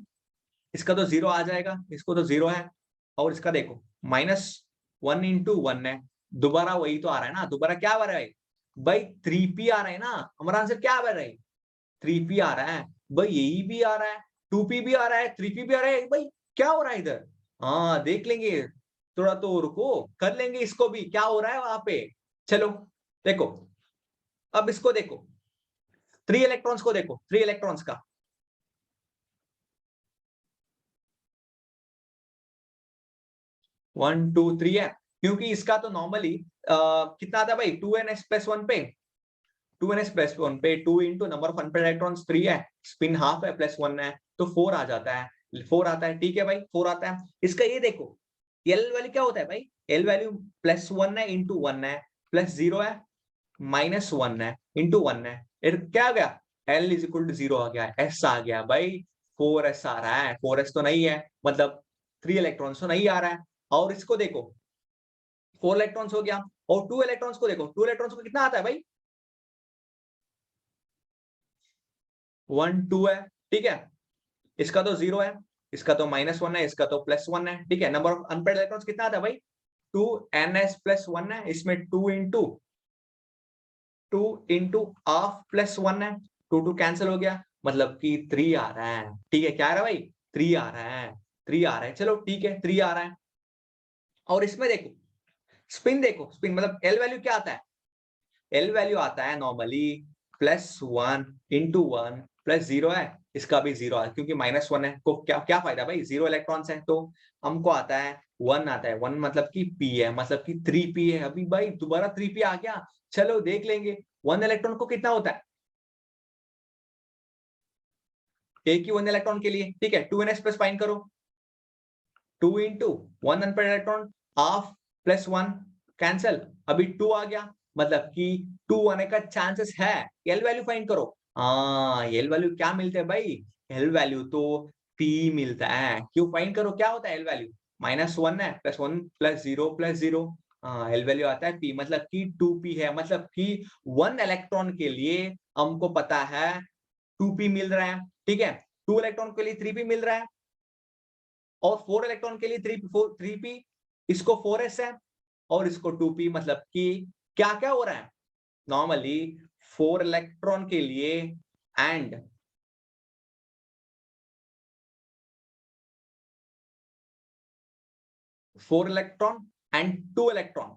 इसका तो 0 आ जाएगा, इसको तो 0 है। और इसका देखो -1 इंटू 1 है, दोबारा वही तो आ रहा है ना, दोबारा क्या आ रहा है भाई, 3p आ रहा है ना, हमारा आंसर क्या आ रहा है, 3p आ रहा है भाई, यही भी आ रहा है, 2p भी आ रहा है, 3p भी आ रहा है भाई, क्या हो रहा है इधर। हाँ देख लेंगे, थोड़ा तो रुको, कर लेंगे इसको भी, क्या हो रहा है वहां पे। चलो देखो, अब इसको देखो, 3 इलेक्ट्रॉन्स को देखो, 3 इलेक्ट्रॉन्स का 1 2 3 है, क्योंकि इसका तो नॉर्मली कितना आता है भाई, 2n+1 पे, 2n+1 पे 2 into number of unpaired electrons 3 है, स्पिन हाफ है, +1 है, तो 4 आ जाता है, 4 आता है, ठीक है भाई 4 आता है। इसका ये देखो एल वैल्यू क्या होता है भाई, एल वैल्यू +1 है इंटू 1 है, +0 है, -1 है इंटू 1 है, क्या आ गया, एल इज इक्वल टू 0 आ गया, एस आ गया भाई, 4s आ रहा है, 4s तो नहीं है, मतलब 3 इलेक्ट्रॉन्स तो नहीं आ रहा है। और इसको देखो 4 इलेक्ट्रॉन्स हो गया, और 2 इलेक्ट्रॉन्स को देखो, 2 इलेक्ट्रॉन्स को कितना आता है भाई, 1 2 है, ठीक है, इसका तो 0 है, इसका तो -1 है, इसका तो +1 है, ठीक है। नंबर ऑफ अनपेयर्ड इलेक्ट्रॉन्स कितना आता है भाई, 2ns+1 है, इसमें 2 इंटू हाफ +1 है, 2 कैंसिल हो गया, मतलब कि 3 आ रहा है, ठीक है, क्या आ रहा है भाई, 3 आ रहा है, 3 आ रहा है, चलो ठीक है 3 आ रहा है। और इसमें देखो स्पिन, देखो स्पिन मतलब एल वैल्यू क्या आता है, एल वैल्यू आता है नॉर्मली +1 इंटू 1 +0 है, इसका भी 0 है, क्योंकि -1 है, को क्या क्या फायदा भाई, 0 इलेक्ट्रॉन्स है, तो हमको आता है 1 आता है, 1 मतलब कि p है, मतलब कि 3p है। अभी भाई दोबारा 3p आ गया, चलो देख लेंगे 1 इलेक्ट्रॉन को कितना होता है, एक ही 1 इलेक्ट्रॉन के लिए, ठीक है, 2ns+ फाइंड करो, 2 into 1 unpaired electron, half +1 cancel, अभी 2 आ गया, मतलब कि 2 आने का चांसेस है। एल वैल्यू फाइंड करो, हाँ एल वैल्यू क्या मिलते हैं भाई, एल वैल्यू तो p मिलता है, क्यों फाइंड करो, क्या होता है एल वैल्यू, -1 है, +1 +0 +0, हाँ एल वैल्यू आता है p, मतलब कि 2p है, मतलब कि 1 इलेक्ट्रॉन के लिए हमको पता है 2p मिल रहा है, ठीक है, 2 इलेक्ट्रॉन के लिए 3p मिल रहा है, और 4 इलेक्ट्रॉन के लिए 3p, इसको 4s है, और इसको 2p, मतलब कि क्या क्या हो रहा है, नॉर्मली 4 इलेक्ट्रॉन के लिए and 4 electron and 2 electron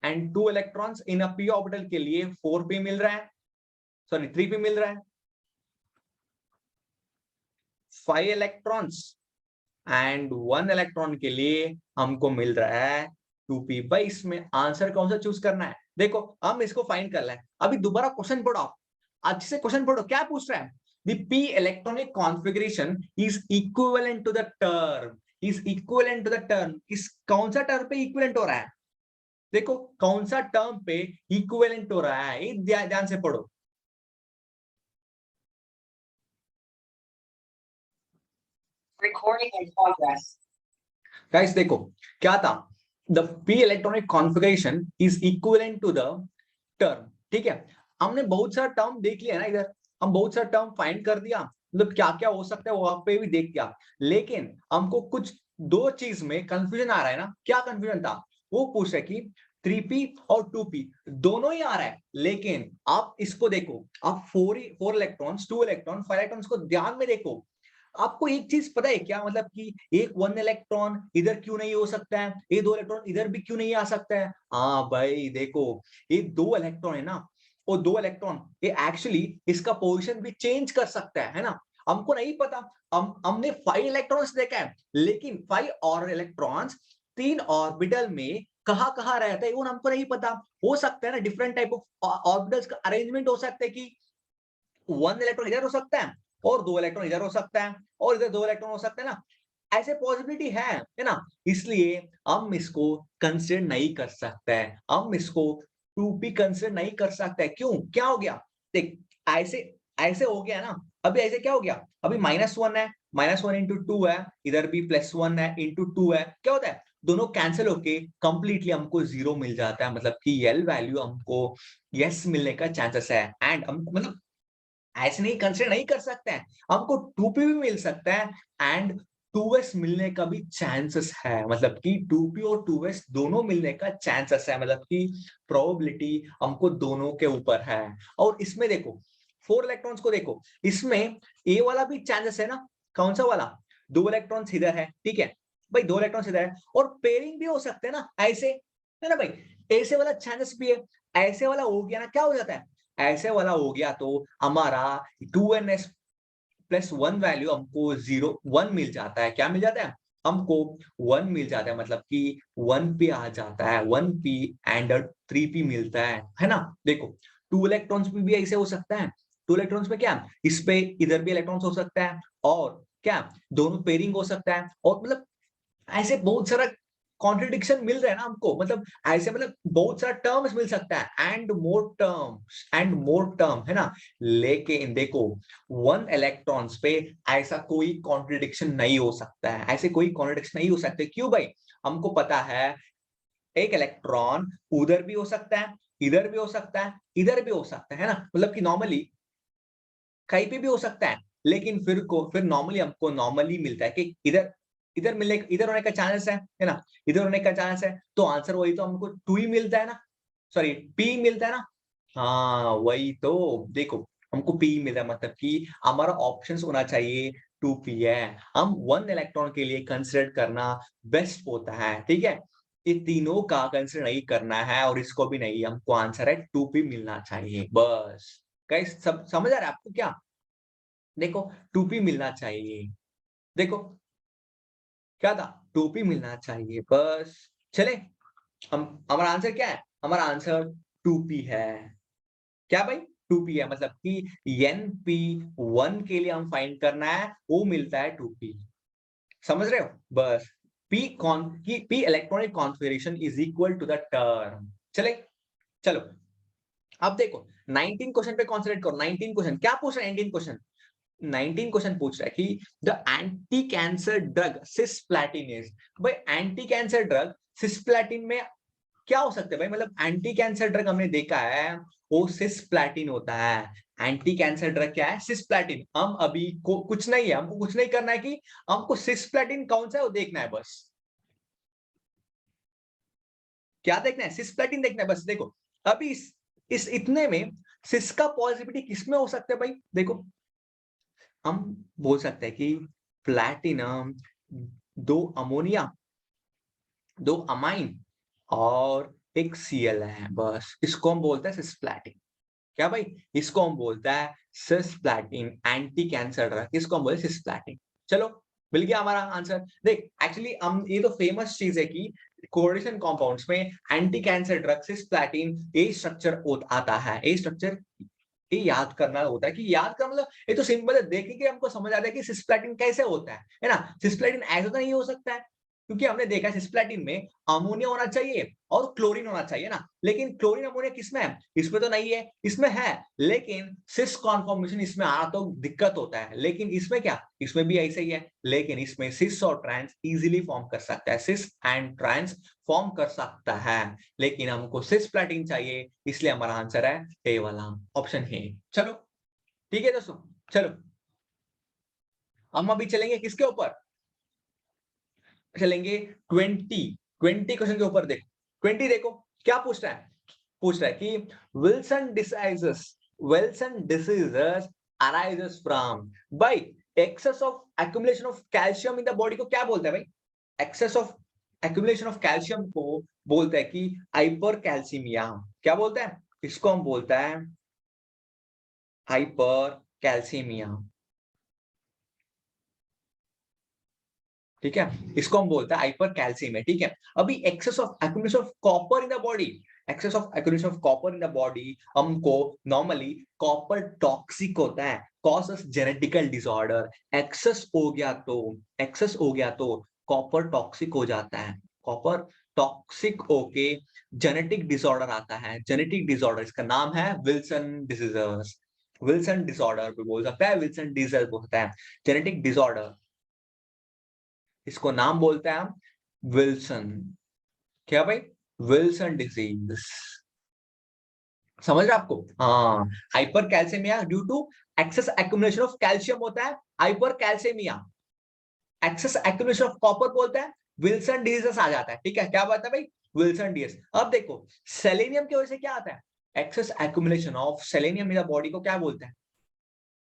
and 2 electrons in a p orbital के लिए 4p मिल रहा है, सॉरी 3p मिल रहा है, 5 इलेक्ट्रॉन्स एंड 1 इलेक्ट्रॉन के लिए हमको मिल रहा है 2p। भाई इसमें आंसर कौन सा चूज करना है, देखो हम इसको फाइंड कर लें, अभी दोबारा क्वेश्चन पढ़ो, अच्छे से क्वेश्चन पढ़ो, क्या पूछ रहा है, the p electronic configuration is equivalent to the term, is equivalent to the term, इस कौन सा टर्म पे इक्विवेलेंट हो रहा है, देखो कौन सा टर्म पे इक्विवेलेंट हो रहा है, ये ध्यान से पढ़ो। Recording in progress. गाइस देखो क्या था, the p electronic configuration is equivalent to the term, ठीक है, हमने बहुत सारा टर्म देख लिया ना इधर, हम बहुत सारा टर्म फाइंड कर दिया, मतलब क्या क्या हो सकता है वहां पे भी देख लिया, लेकिन हमको कुछ दो चीज में कंफ्यूजन आ रहा है ना, क्या कंफ्यूजन था? वो पूछ रहा है कि 3p और 2p दोनों ही आ रहा है, लेकिन आप इसको देखो, आप 4 इलेक्ट्रॉन्स, 2 इलेक्ट्रॉन, 5 इलेक्ट्रॉन्स को ध्यान में देखो। आपको एक चीज पता है क्या, मतलब कि एक 1 इलेक्ट्रॉन इधर क्यों नहीं हो सकता है, ये 2 इलेक्ट्रॉन इधर भी क्यों नहीं आ सकता है? हाँ भाई देखो, ये 2 इलेक्ट्रॉन है ना, वो 2 इलेक्ट्रॉन ये एक्चुअली इसका पोजीशन भी चेंज कर सकता है ना? हमको नहीं पता, हमने 5 इलेक्ट्रॉन्स देखा है, लेकिन 5 और इलेक्ट्रॉन्स 3 ऑर्बिटल में कहाँ-कहाँ रहते हैं वो हमको नहीं पता। हो सकता है ना डिफरेंट टाइप ऑफ ऑर्बिटल्स का अरेंजमेंट हो सकता है कि 1 इलेक्ट्रॉन इधर हो सकता है और 2 इलेक्ट्रॉन इधर हो सकता है और इधर 2 इलेक्ट्रॉन हो सकते हैं ना। ऐसे पॉसिबिलिटी है ना? इसलिए हम इसको कंसीडर नहीं कर सकते हैं। हम इसको 2p कंसीडर नहीं कर सकते। क्यों? क्या हो गया? देख, ऐसे ऐसे हो गया ना, अभी ऐसे क्या हो गया? अभी -1 है, -1 इंटू 2 है, इधर भी +1 है इंटू 2 है। क्या होता है? दोनों कैंसल होके कंप्लीटली हमको 0 मिल जाता है, मतलब कि एल वैल्यू हमको यस मिलने का चांसेस है। एंड हम मतलब ऐसे नहीं कंसीडर नहीं कर सकते हैं, हमको 2p भी मिल सकता है एंड 2s मिलने का भी चांसेस है, मतलब कि 2p और 2s दोनों मिलने का चांसेस है, मतलब कि प्रोबेबिलिटी हमको दोनों के ऊपर है। और इसमें देखो 4 इलेक्ट्रॉन्स को देखो, इसमें ए वाला भी चांसेस है ना, कौन सा वाला? 2 इलेक्ट्रॉन्स इधर है, ठीक है भाई, 2 इलेक्ट्रॉन्स इधर है और पेयरिंग भी हो सकते हैं ना ऐसे, है ना भाई? ऐसे वाला चांसेस भी है, ऐसे वाला हो गया ना, क्या हो जाता है? ऐसे वाला हो गया तो हमारा 2ns प्लस 1 वैल्यू हमको 1 मिल जाता है। क्या मिल जाता है? हमको 1 मिल जाता है, मतलब कि 1 पे आ जाता है, 1p एंड 3p मिलता है ना? देखो 2 इलेक्ट्रॉन्स में भी ऐसे हो सकता है, 2 इलेक्ट्रॉन्स में क्या, इस पे इधर भी इलेक्ट्रॉन्स हो सकता है और क्या, दोनों पेयरिंग हो सकता है और मतलब ऐसे बहुत सारा कॉन्ट्रडिक्शन मिल रहा है ना हमको, मतलब ऐसे मतलब बहुत सारा टर्म्स मिल सकता है एंड मोर टर्म, है ना? लेकिन देखो 1 इलेक्ट्रॉन्स पे ऐसा कोई कॉन्ट्रडिक्शन नहीं हो सकता है, ऐसे कोई कॉन्ट्रडिक्शन नहीं हो सकते। क्यों भाई? हमको पता है एक इलेक्ट्रॉन उधर भी हो सकता है, इधर भी हो सकता है, इधर भी हो सकता है ना? मतलब कि नॉर्मली कहीं पे भी हो सकता है, लेकिन फिर नॉर्मली हमको नॉर्मली मिलता है कि इधर होने का चांसेस है ना? इधर होने का चांस है, तो आंसर वही तो हमको 2 ही मिलता है ना, सॉरी p मिलता है ना? हाँ, वही तो देखो हमको p मिला है, मतलब कि हमारा ऑप्शंस होना चाहिए 2p है। हम 1 इलेक्ट्रॉन के लिए कंसीडर करना बेस्ट होता है, ठीक है? ये तीनों का कंसीडर नहीं करना है और इसको भी नहीं, हमको आंसर है 2p मिलना चाहिए बस। गाइस सब समझ आ रहा है आपको क्या? देखो 2p मिलना चाहिए। देखो क्या था? 2p मिलना चाहिए बस। चले हम हमारा आंसर क्या है? हमारा आंसर 2p है। क्या भाई? 2p है, मतलब कि np1 के लिए हम फाइंड करना है, वो मिलता है 2p। समझ रहे हो? बस p electronic configuration is equal to the term. चले चलो अब देखो 19 क्वेश्चन पे कॉन्सेंट्रेट करो। 19 क्वेश्चन क्या पूछ रहा है? 19 क्वेश्चन 19 क्वेश्चन पूछ रहा है कि the anti cancer drug cisplatin is. भाई एंटी कैंसर ड्रग सिस्प्लैटिन में क्या हो सकता है भाई? मतलब एंटी कैंसर ड्रग हमने देखा है वो सिस्प्लैटिन होता है। एंटी कैंसर ड्रग क्या है? सिस्प्लैटिन। हम अभी को कुछ नहीं है, हमको कुछ नहीं करना है कि हमको सिस्प्लैटिन कौन सा है वो देखना है बस। क्या देखना है? सिस्प्लैटिन देखना है बस। देखो अभी इस इतने में सिस का पॉजिटिविटी किसमें हो सकता है भाई? देखो हम बोल सकते हैं कि प्लैटिनम, 2 अमोनिया, 2 अमाइन और 1 Cl है बस। इसको हम बोलते हैं सिस्प्लैटिन। क्या भाई? इसको हम बोलता है सिस्प्लैटिन, एंटी कैंसर ड्रग, इसको हम बोलते हैं सिस्प्लैटिन। चलो मिल गया हमारा आंसर। देख एक्चुअली हम ये तो फेमस चीज़ है कि कोरिलेशन कंपाउंड्स में एंटी कैंसर ड्रग सिस्प्लैटिन ए स्ट्रक्चर आता है। ए स्ट्रक्चर ये याद करना होता है कि याद का मतलब ये तो सिंपल है, देख के हमको समझ आता है कि सिस्प्लैटिन कैसे होता है ना? सिस्प्लैटिन ऐसा तो नहीं हो सकता है, क्योंकि हमने देखा है सिस्प्लैटिन में अमोनिया होना चाहिए और क्लोरीन होना चाहिए ना, लेकिन क्लोरीन अमोनिया किसमें है? इसमें तो नहीं है, इसमें है, लेकिन सिस कॉन्फॉर्मेशन इसमें आना तो दिक्कत होता है, लेकिन इसमें क्या? इसमें भी ऐसे ही है, लेकिन इसमें सिस और ट्रांस इजीली फॉर्म कर सकता है, सिस एंड ट्रांस फॉर्म कर सकता है, लेकिन हमको सिस्प्लैटिन चाहिए, इसलिए हमारा आंसर है ए वाला ऑप्शन है। चलो ठीक है दोस्तों, चलो हम अभी चलेंगे किसके ऊपर? चलेंगे 20 क्वेश्चन के ऊपर। देखो 20 देखो क्या पूछ रहा है कि Wilson diseases arises from by excess of accumulation of calcium in the body को क्या बोलते हैं भाई? Excess of accumulation of calcium को बोलते हैं कि हाइपर कैल्सीमिया। क्या बोलते हैं इसको? हम बोलते हैं हाइपर कैल्सीमिया। ठीक है, इसको हम बोलते हैं हाइपर कैल्सीमिया। ठीक है, अभी excess of accumulation of copper in the body, excess of accumulation of copper in the body हमको नॉर्मली कॉपर टॉक्सिक होता है, कॉजेस जेनेटिकल डिसऑर्डर। एक्सेस हो गया तो कॉपर टॉक्सिक हो जाता है, कॉपर टॉक्सिक होके जेनेटिक डिसऑर्डर आता है। जेनेटिक डिसऑर्डर इसका नाम है विल्सन डिजीज। विल्सन डिसऑर्डर भी बोल सकता है, विल्सन डिजीज बोल सकता है, जेनेटिक डिसऑर्डर। इसको नाम बोलते हैं हम विल्सन। क्या भाई? Wilson disease. समझ रहे आपको? हाँ, hyper calcemia due to excess accumulation of calcium होता है hyper calcemia. Excess accumulation of copper बोलते हैं विल्सन डिजीज आ जाता है। ठीक है, क्या बात है भाई? Wilson disease. अब देखो सेलेनियम की वजह से क्या आता है? Excess accumulation of selenium in the body को क्या बोलते हैं?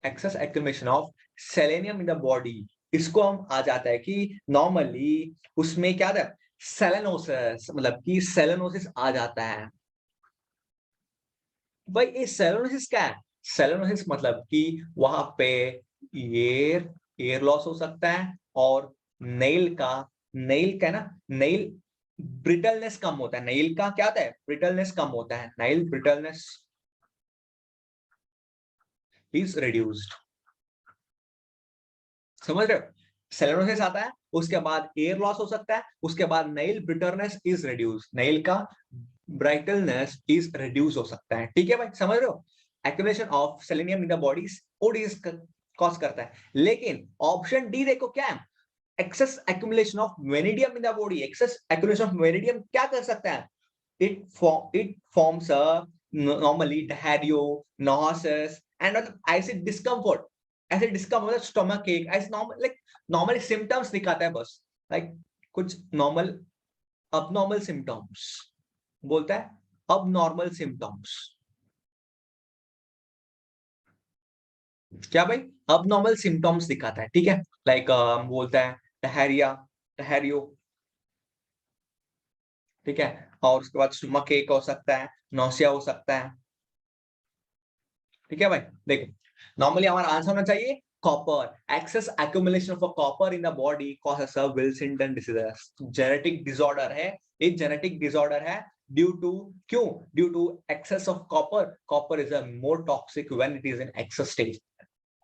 Excess accumulation of selenium in the body, इसको हम आ जाता है कि नॉर्मली उसमें क्या था? सेलेनोसिस, मतलब कि सेलेनोसिस आ जाता है। भाई ये सेलेनोसिस क्या है? सेलेनोसिस मतलब कि वहां पे एयर एयर लॉस हो सकता है, और नेल का नेल का ना नेल ब्रिटलनेस कम होता है। नेल का क्या होता है? ब्रिटलनेस कम होता है, नेल ब्रिटलनेस इज रिड्यूस्ड। समझ रहे हो? सेलेनोसिस आता है, उसके बाद एयर लॉस हो सकता है, उसके बाद nail brittleness is reduce, nail का ब्राइटलनेस इज रिड्यूस हो सकता है। ठीक है भाई, समझ रहे हो? Accumulation of selenium in the bodies ओडीज कॉज करता है। लेकिन ऑप्शन डी देखो क्या है? Excess accumulation of vanadium in the body. Excess accumulation of vanadium क्या कर सकता है? it forms a normally diarrhea, nauseous and ऐसे discomfort, ऐसे डिस्कम्फर्ट मतलब स्टमक एक ऐसे नॉर्मल लाइक नॉर्मल सिम्टम्स दिखाता है बस, लाइक कुछ नॉर्मल अबनॉर्मल सिम्टम्स बोलता है, अबनॉर्मल सिम्टम्स। क्या भाई? अबनॉर्मल सिम्टम्स दिखाता है। ठीक है, लाइक बोलता है डायरिया, डायरियो। ठीक है, और उसके बाद स्टमक एक हो सकता है, नौसिया हो सकता है। ठीक है भाई, देखो नॉर्मली हमारा आंसर होना चाहिए copper. Excess accumulation of copper in the body causes a Wilson disease. Genetic disorder है, ये जेनेटिक डिसऑर्डर है ड्यू टू, क्यों? Due to excess of copper. Copper is a more toxic when it is in excess stage.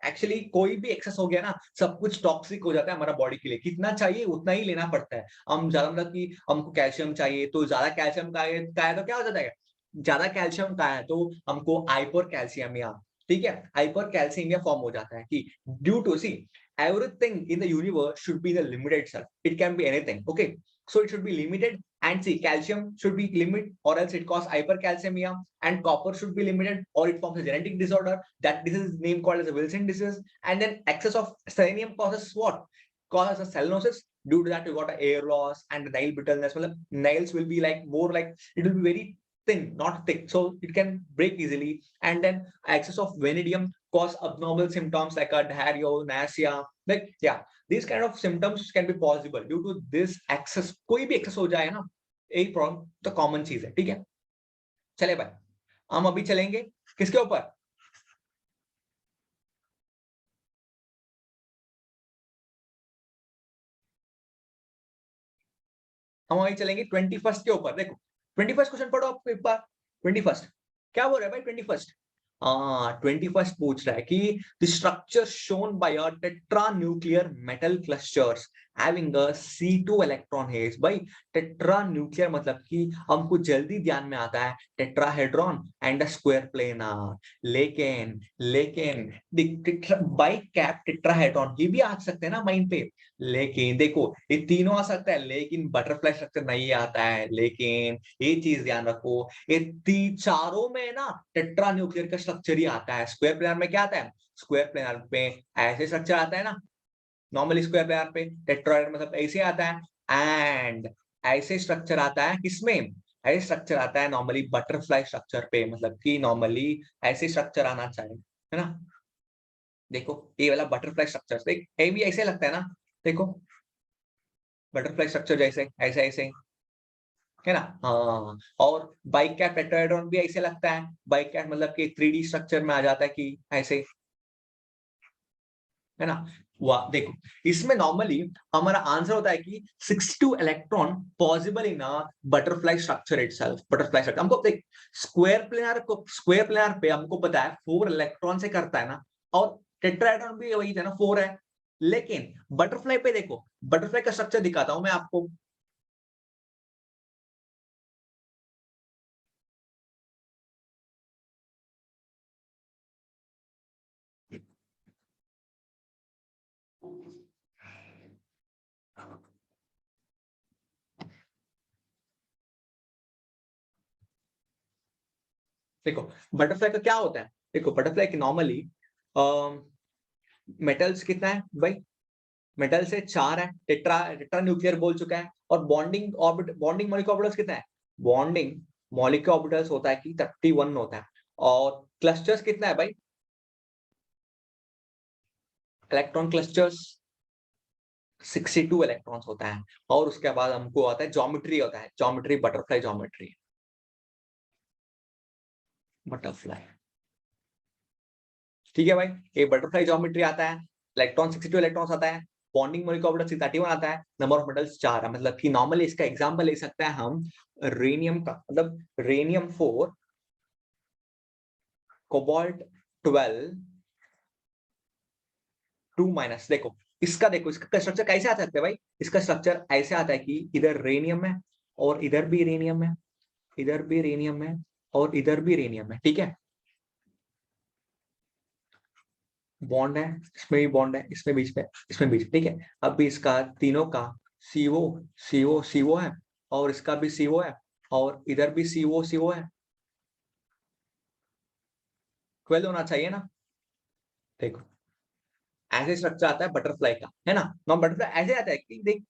Actually कोई भी access हो गया ना, सब कुछ टॉक्सिक हो जाता है हमारा बॉडी के लिए। कितना चाहिए उतना ही लेना पड़ता है। हम ज्यादा मतलब कि हमको कैल्शियम चाहिए तो ज्यादा कैल्शियम का है तो क्या हो जाता है? ज्यादा कैल्शियम का है तो हमको हाइपर कैल्शियमिया, ठीक है, हाइपर कैल्शियमिया फॉर्म हो जाता है कि due to see everything in the universe should be the limit itself. It can be anything. Okay, so it should be limited. And see, calcium should be limited, or else it causes hypercalcemia. And copper should be limited, or it forms a genetic disorder. That this is name called as a Wilson disease. And then excess of selenium causes what? Causes a selenosis. Due to that, you got a air loss and nail brittleness. Well, nails will be like more like it will be very thin, not thick, so it can break easily. And then excess of vanadium cause abnormal symptoms like a diarrhea, nausea. Like yeah, these kind of symptoms can be possible due to this excess. कोई भी excess हो जाए ना, एक problem तो common चीज है। ठीक है, चले भाई, हम अभी चलेंगे किसके ऊपर? हम अभी चलेंगे 21st के ऊपर। देखो 21st क्वेश्चन पढ़ो आपको एक बार। 21st क्या बोल रहा है भाई? 21st, हाँ 21st पूछ रहा है कि the structure shown by a tetra nuclear metal clusters having a C2 electron hedge. भाई टेट्रा न्यूक्लियर मतलब कि हमको जल्दी ध्यान में आता है tetrahedron and a square planar. लेकिन लेकिन बाई कैप टेट्राहेड्रॉन ये भी आ सकते हैं ना माइंड पे। लेकिन देखो ये तीनों आ सकता है, लेकिन बटरफ्लाई स्ट्रक्चर नहीं आता है। लेकिन ये चीज ध्यान रखो, ये चारों में ना टेट्रा न्यूक्लियर का स्ट्रक्चर ही आता है। स्क्वायर प्लेनर में क्या आता है? स्क्वायर प्लेनर पे ऐसे स्ट्रक्चर आता है ना, नॉर्मली स्क्वायर प्लेनर पे टेट्राहेड्रॉन मतलब ऐसे आता है। एंड ऐसे स्ट्रक्चर आता है किसमें, ऐसे स्ट्रक्चर आता है नॉर्मली बटरफ्लाई स्ट्रक्चर पे, मतलब कि नॉर्मली ऐसे स्ट्रक्चर आना चाहिए, है ना। देखो ये वाला बटरफ्लाई स्ट्रक्चर देख, ये भी ऐसे लगता है ना, देखो बटरफ्लाई स्ट्रक्चर जैसे ऐसे ऐसे, है ना। हाँ, और बाइक कैप टेट्राहेड्रॉन भी ऐसे लगता है, बाइक कैप मतलब कि 3D स्ट्रक्चर में आ जाता है कि ऐसे, है ना। वाह देखो, इसमें नॉर्मली हमारा आंसर होता है कि 62 electron possible in a butterfly structure itself. Butterfly structure हमको देख, स्क्वायर प्लेनर पे हमको पता है 4 इलेक्ट्रॉन से करता है ना, और टेट्राहेड्रॉन भी वही है ना, 4 है। लेकिन बटरफ्लाई पे देखो, बटरफ्लाई का स्ट्रक्चर दिखाता हूं मैं आपको। देखो बटरफ्लाई का क्या होता है, देखो बटरफ्लाई की नॉर्मली मेटल्स कितना है भाई, मेटल से 4 है, टेट्रा टेट्रा न्यूक्लियर बोल चुका है। और बॉन्डिंग मॉलिक्यूलर ऑर्बिटल्स कितना है, बॉन्डिंग मॉलिक्यूलर ऑर्बिटल्स होता है कि 31 होता है। और क्लस्टर्स कितना है भाई, इलेक्ट्रॉन क्लस्टर्स 62 इलेक्ट्रॉन्स होता है। और उसके बाद हमको आता है ज्योमेट्री, होता है ज्योमेट्री, बटरफ्लाई ज्योमेट्री, बटरफ्लाई, ठीक है भाई। ये बटरफ्लाई ज्योमेट्री आता है, इलेक्ट्रॉन 62 इलेक्ट्रॉन्स आता है, बॉन्डिंग मॉलिक्यूलर ऑर्बिटल 31 आता है, नंबर ऑफ मेटल्स 4 है। मतलब कि नॉर्मली इसका एग्जांपल ले सकते हैं हम रेनियम का, मतलब रेनियम 4, कोबाल्ट 12, 2 देखो इसका, देखो इसका स्ट्रक्चर कैसे आ सकता है भाई, इसका स्ट्रक्चर ऐसे आता है कि इधर रेनियम है, और इधर भी रेनियम है, इधर भी रेनियम है, और इधर भी रेनियम है, ठीक है। बॉन्ड है, इसमें भी बॉन्ड है, इसमें बीच में, इसमें बीच, ठीक है। अब भी इसका तीनों का सीओ सीओ सीओ है, और इसका भी सीओ है, और इधर भी सीओ सीओ है, 12 होना चाहिए ना। देखो ऐसे स्ट्रक्चर आता है बटरफ्लाई का, है ना। नॉन बटरफ्लाई ऐसे आता है कि देख,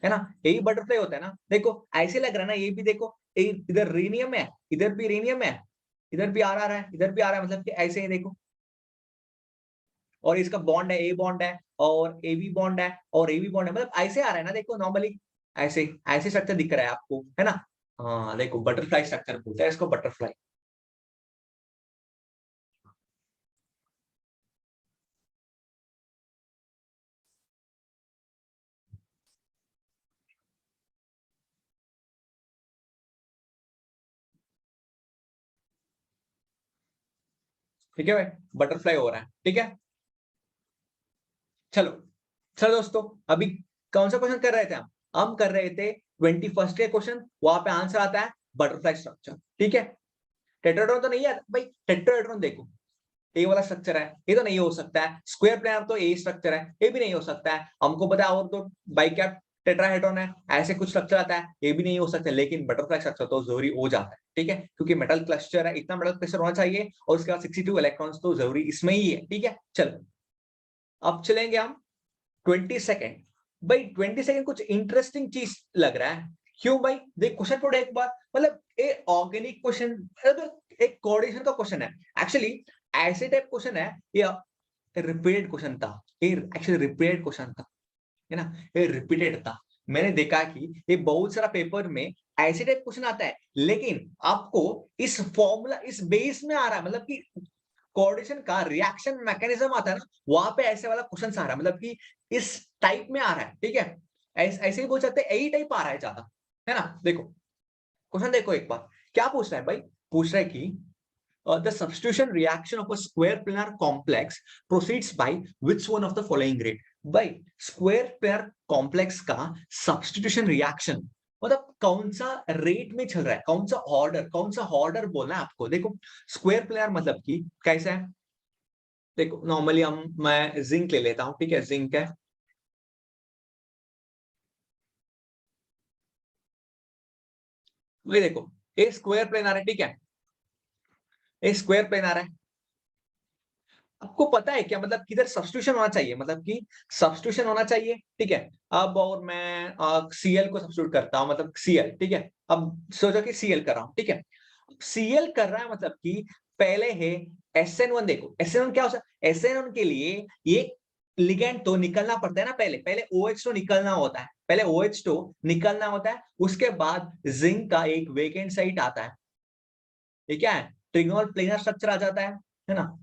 है ना, यही बटरफ्लाई होता है ना। देखो ऐसे लग रहा है ना, ये भी देखो, इधर रेनियम है, इधर भी रेनियम है, इधर भी आ रहा है, इधर भी आ रहा है, मतलब कि ऐसे ही देखो। और इसका बॉन्ड है, ए बॉन्ड है, और ए बी बॉन्ड है, और ए बी बॉन्ड है, मतलब ऐसे आ रहा है ना, देखो नॉर्मली ऐसे ऐसे स्ट्रक्चर दिख रहा है आपको, है ना। हाँ देखो बटरफ्लाई स्ट्रक्चर बोलते हैं इसको, बटरफ्लाई। ठीक है भाई, बटरफ्लाई हो रहा है, ठीक है। चलो, चलो दोस्तों, अभी कौन सा क्वेश्चन कर रहे थे हम कर रहे थे 21st के क्वेश्चन, वहां पे आंसर आता है बटरफ्लाई स्ट्रक्चर, ठीक है। टेट्राहेड्रॉन तो नहीं है भाई, टेट्राहेड्रॉन देखो ए वाला स्ट्रक्चर है, ये तो नहीं हो सकता है। स्क्वायर प्लेनर तो ए स्ट्रक्चर है, ये भी नहीं हो सकता है। हमको पता है और तो बाइकैप टेट्राहेड्रॉन है, ऐसे कुछ स्ट्रक्चर आता है, ये भी नहीं हो सकता। लेकिन बटरफ्लाई स्ट्रक्चर तो जरूरी हो जाता है, ठीक है, क्योंकि मेटल क्लस्टर है, इतना मेटल क्लस्टर होना चाहिए, और उसके बाद 62 इलेक्ट्रॉन्स तो जरूरी इसमें ही है, ठीक है। चलो अब चलेंगे हम 22nd। भाई 22nd कुछ इंटरेस्टिंग चीज लग रहा है, क्यों भाई, देख क्वेश्चन पढ़ो एक बार, मतलब ये ऑर्गेनिक क्वेश्चन, एक कोऑर्डिनेशन का क्वेश्चन है एक्चुअली। ऐसे टाइप क्वेश्चन है ये, रिपीटेड क्वेश्चन था, ये एक्चुअली रिपीटेड क्वेश्चन था, है ना, ये रिपीटेड था। मैंने देखा कि ये बहुत सारा पेपर में ऐसे टाइप क्वेश्चन आता है, लेकिन आपको इस फॉर्मूला, इस बेस में आ रहा है, मतलब कि कोऑर्डिनेशन का रिएक्शन मैकेनिज्म आता है ना, वहां पे ऐसे वाला क्वेश्चन आ रहा है, मतलब कि इस टाइप में आ रहा है, ठीक है। ऐसे ही बोल सकते हैं, यही टाइप आ रहा है ज्यादा, है ना। देखो क्वेश्चन देखो एक बार, क्या पूछ रहा है भाई, पूछ रहा है कि the substitution reaction of a square planar complex proceeds by which one of the following rate। भाई स्क्वायर planar complex का substitution reaction मतलब कौन सा रेट में चल रहा है, कौन सा ऑर्डर बोलना है आपको। देखो स्क्वायर प्लेनर मतलब कि कैसा है, देखो नॉर्मली मैं जिंक ले लेता हूं, ठीक है, जिंक है, वही देखो, ये स्क्वायर प्लेनर है, ठीक है, ये स्क्वायर प्लेनर है। आपको पता है क्या मतलब किधर सब्स्टिट्यूशन होना चाहिए, मतलब कि सब्स्टिट्यूशन होना चाहिए, ठीक है। अब और मैं सीएल को सब्स्टिट्यूट करता हूँ, मतलब सीएल, ठीक है। अब सोचो कि सीएल कर रहा हूँ, ठीक है। सीएल कर रहा है मतलब कि पहले है SN1, देखो SN1 क्या हो सकता है, SN1 के लिए ये लिगैंड तो निकलना पड़ता है ना, पहले पहले OH2 निकलना होता है, पहले OH2 निकलना होता है, उसके बाद जिंक का एक वेकेंट साइट आता है। ये क्या है, ट्रिगोनल प्लेनर स्ट्रक्चर आ जाता है ना।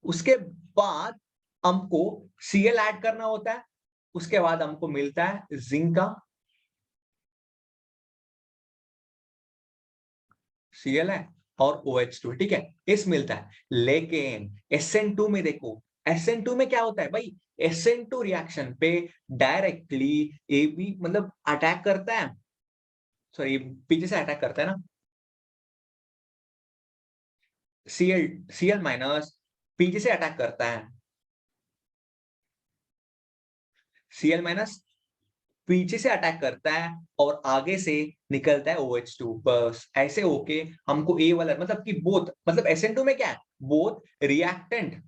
उसके बाद हमको सीएल ऐड करना होता है, उसके बाद हमको मिलता है जिंक का सीएल है और OH2, ठीक है, इस मिलता है। लेकिन SN2 में देखो, SN2 में क्या होता है भाई, SN2 रिएक्शन पे डायरेक्टली AB मतलब अटैक करता है, सॉरी पीछे से अटैक करता है ना, Cl माइनस पीछे से अटैक करता है, Cl माइनस पीछे से अटैक करता है और आगे से निकलता है OH2, बस ऐसे होके हमको ए वाला मतलब कि बोथ, मतलब SN2 में क्या है, बोथ रिएक्टेंट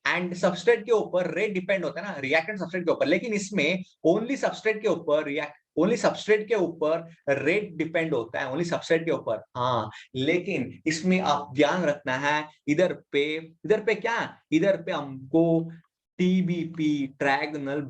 एंड सबस्ट्रेट के ऊपर रेट डिपेंड होता है ना, रिएक्टेंट सबस्ट्रेट के ऊपर, लेकिन इसमें ओनली सबस्ट्रेट के ऊपर ओनली सबस्ट्रेट के ऊपर रेट डिपेंड होता है, ओनली सबस्ट्रेट के ऊपर, हाँ। लेकिन इसमें आप ध्यान रखना है, इधर पे क्या, इधर पे हमको टीबीपी ट्रायगोनल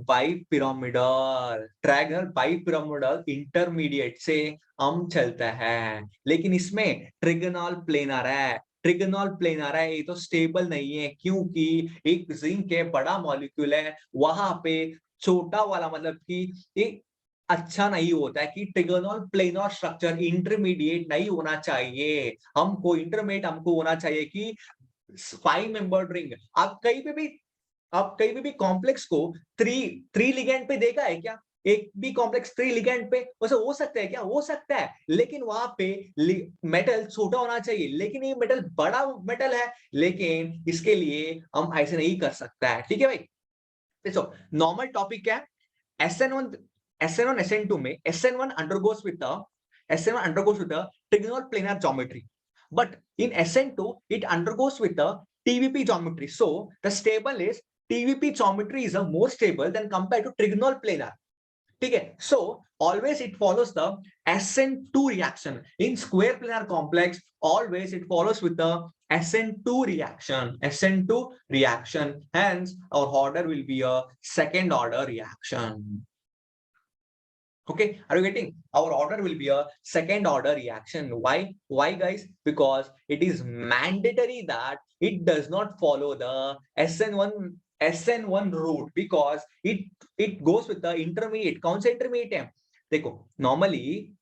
बाइपिरामिडल इंटरमीडिएट से हम चलता है, लेकिन इसमें ट्रिगोनल प्लेनर है, ट्रिगोनल प्लेनर है, ये तो स्टेबल नहीं है, क्योंकि एक जिंक के बड़ा मॉलिक्यूल है, वहां पे छोटा वाला मतलब कि एक अच्छा नहीं होता है कि ट्रिगोनल प्लेनर स्ट्रक्चर इंटरमीडिएट नहीं होना चाहिए, हमको इंटरमीडिएट हमको होना चाहिए कि 5 मेंबर्ड रिंग। आप कहीं पे भी कॉम्प्लेक्स को थ्री थ्री लिगैंड पे देखा है क्या, एक भी कॉम्प्लेक्स थ्री लिगैंड पे वैसे हो सकता है क्या, हो सकता है, लेकिन वहां पे मेटल छोटा होना चाहिए, लेकिन ये मेटल बड़ा मेटल है, लेकिन इसके लिए हम ऐसे नहीं कर सकता है, ठीक है भाई। देखो नॉर्मल टॉपिक क्या है, SN1 SN2 में SN1 undergoes with the trigonal planar geometry, but in SN2 it undergoes with the TVP geometry, so the stable is TVP geometry is a more stable than compared to trigonal planar, ठीक है। So always it follows the SN2 reaction in square planar complex, always it follows with the SN2 reaction, hence our order will be a second order reaction. Okay, are you getting, our order will be a second order reaction. Why guys, because it is mandatory that it does not follow the SN1 route, because it goes with the intermediate, कौन सा intermediate है, देखो normally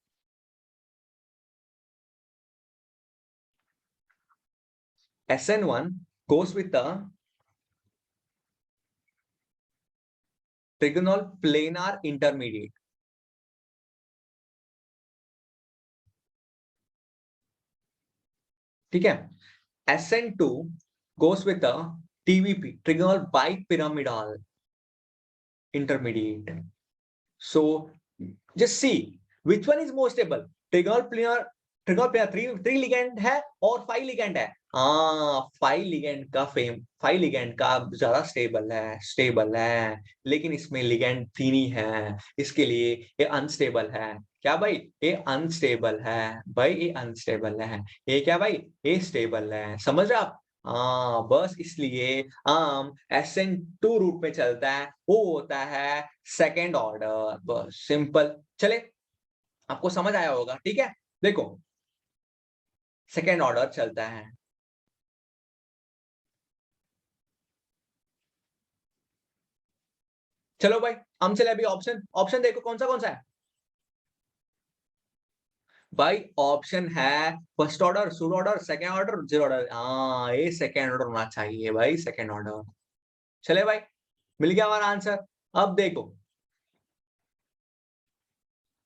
SN1 goes with the trigonal planar intermediate, ठीक है। SN2 goes with the TVP, trigonal bipyramidal intermediate. So just see which one is more stable, trigonal planar three ligand है और 5 ligand है, हाँ 5 लिगेंड का ज्यादा स्टेबल है, लेकिन इसमें लिगेंड 3 ही है, इसके लिए ये अनस्टेबल है, क्या भाई, ये अनस्टेबल है भाई, ये अनस्टेबल है, ये क्या भाई, ये स्टेबल है, समझ रहे आप, हाँ बस इसलिए हम SN2 रूट में चलता है, वो होता है सेकेंड ऑर्डर, बस सिंपल। चले आपको समझ आया होगा, ठीक है। देखो सेकेंड ऑर्डर चलता है, चलो भाई हम चले अभी ऑप्शन ऑप्शन देखो कौन सा है भाई, ऑप्शन है first order, should order, second order, zero order, हाँ ये सेकेंड ऑर्डर होना चाहिए भाई, सेकेंड ऑर्डर। चले भाई मिल गया हमारा आंसर। अब देखो,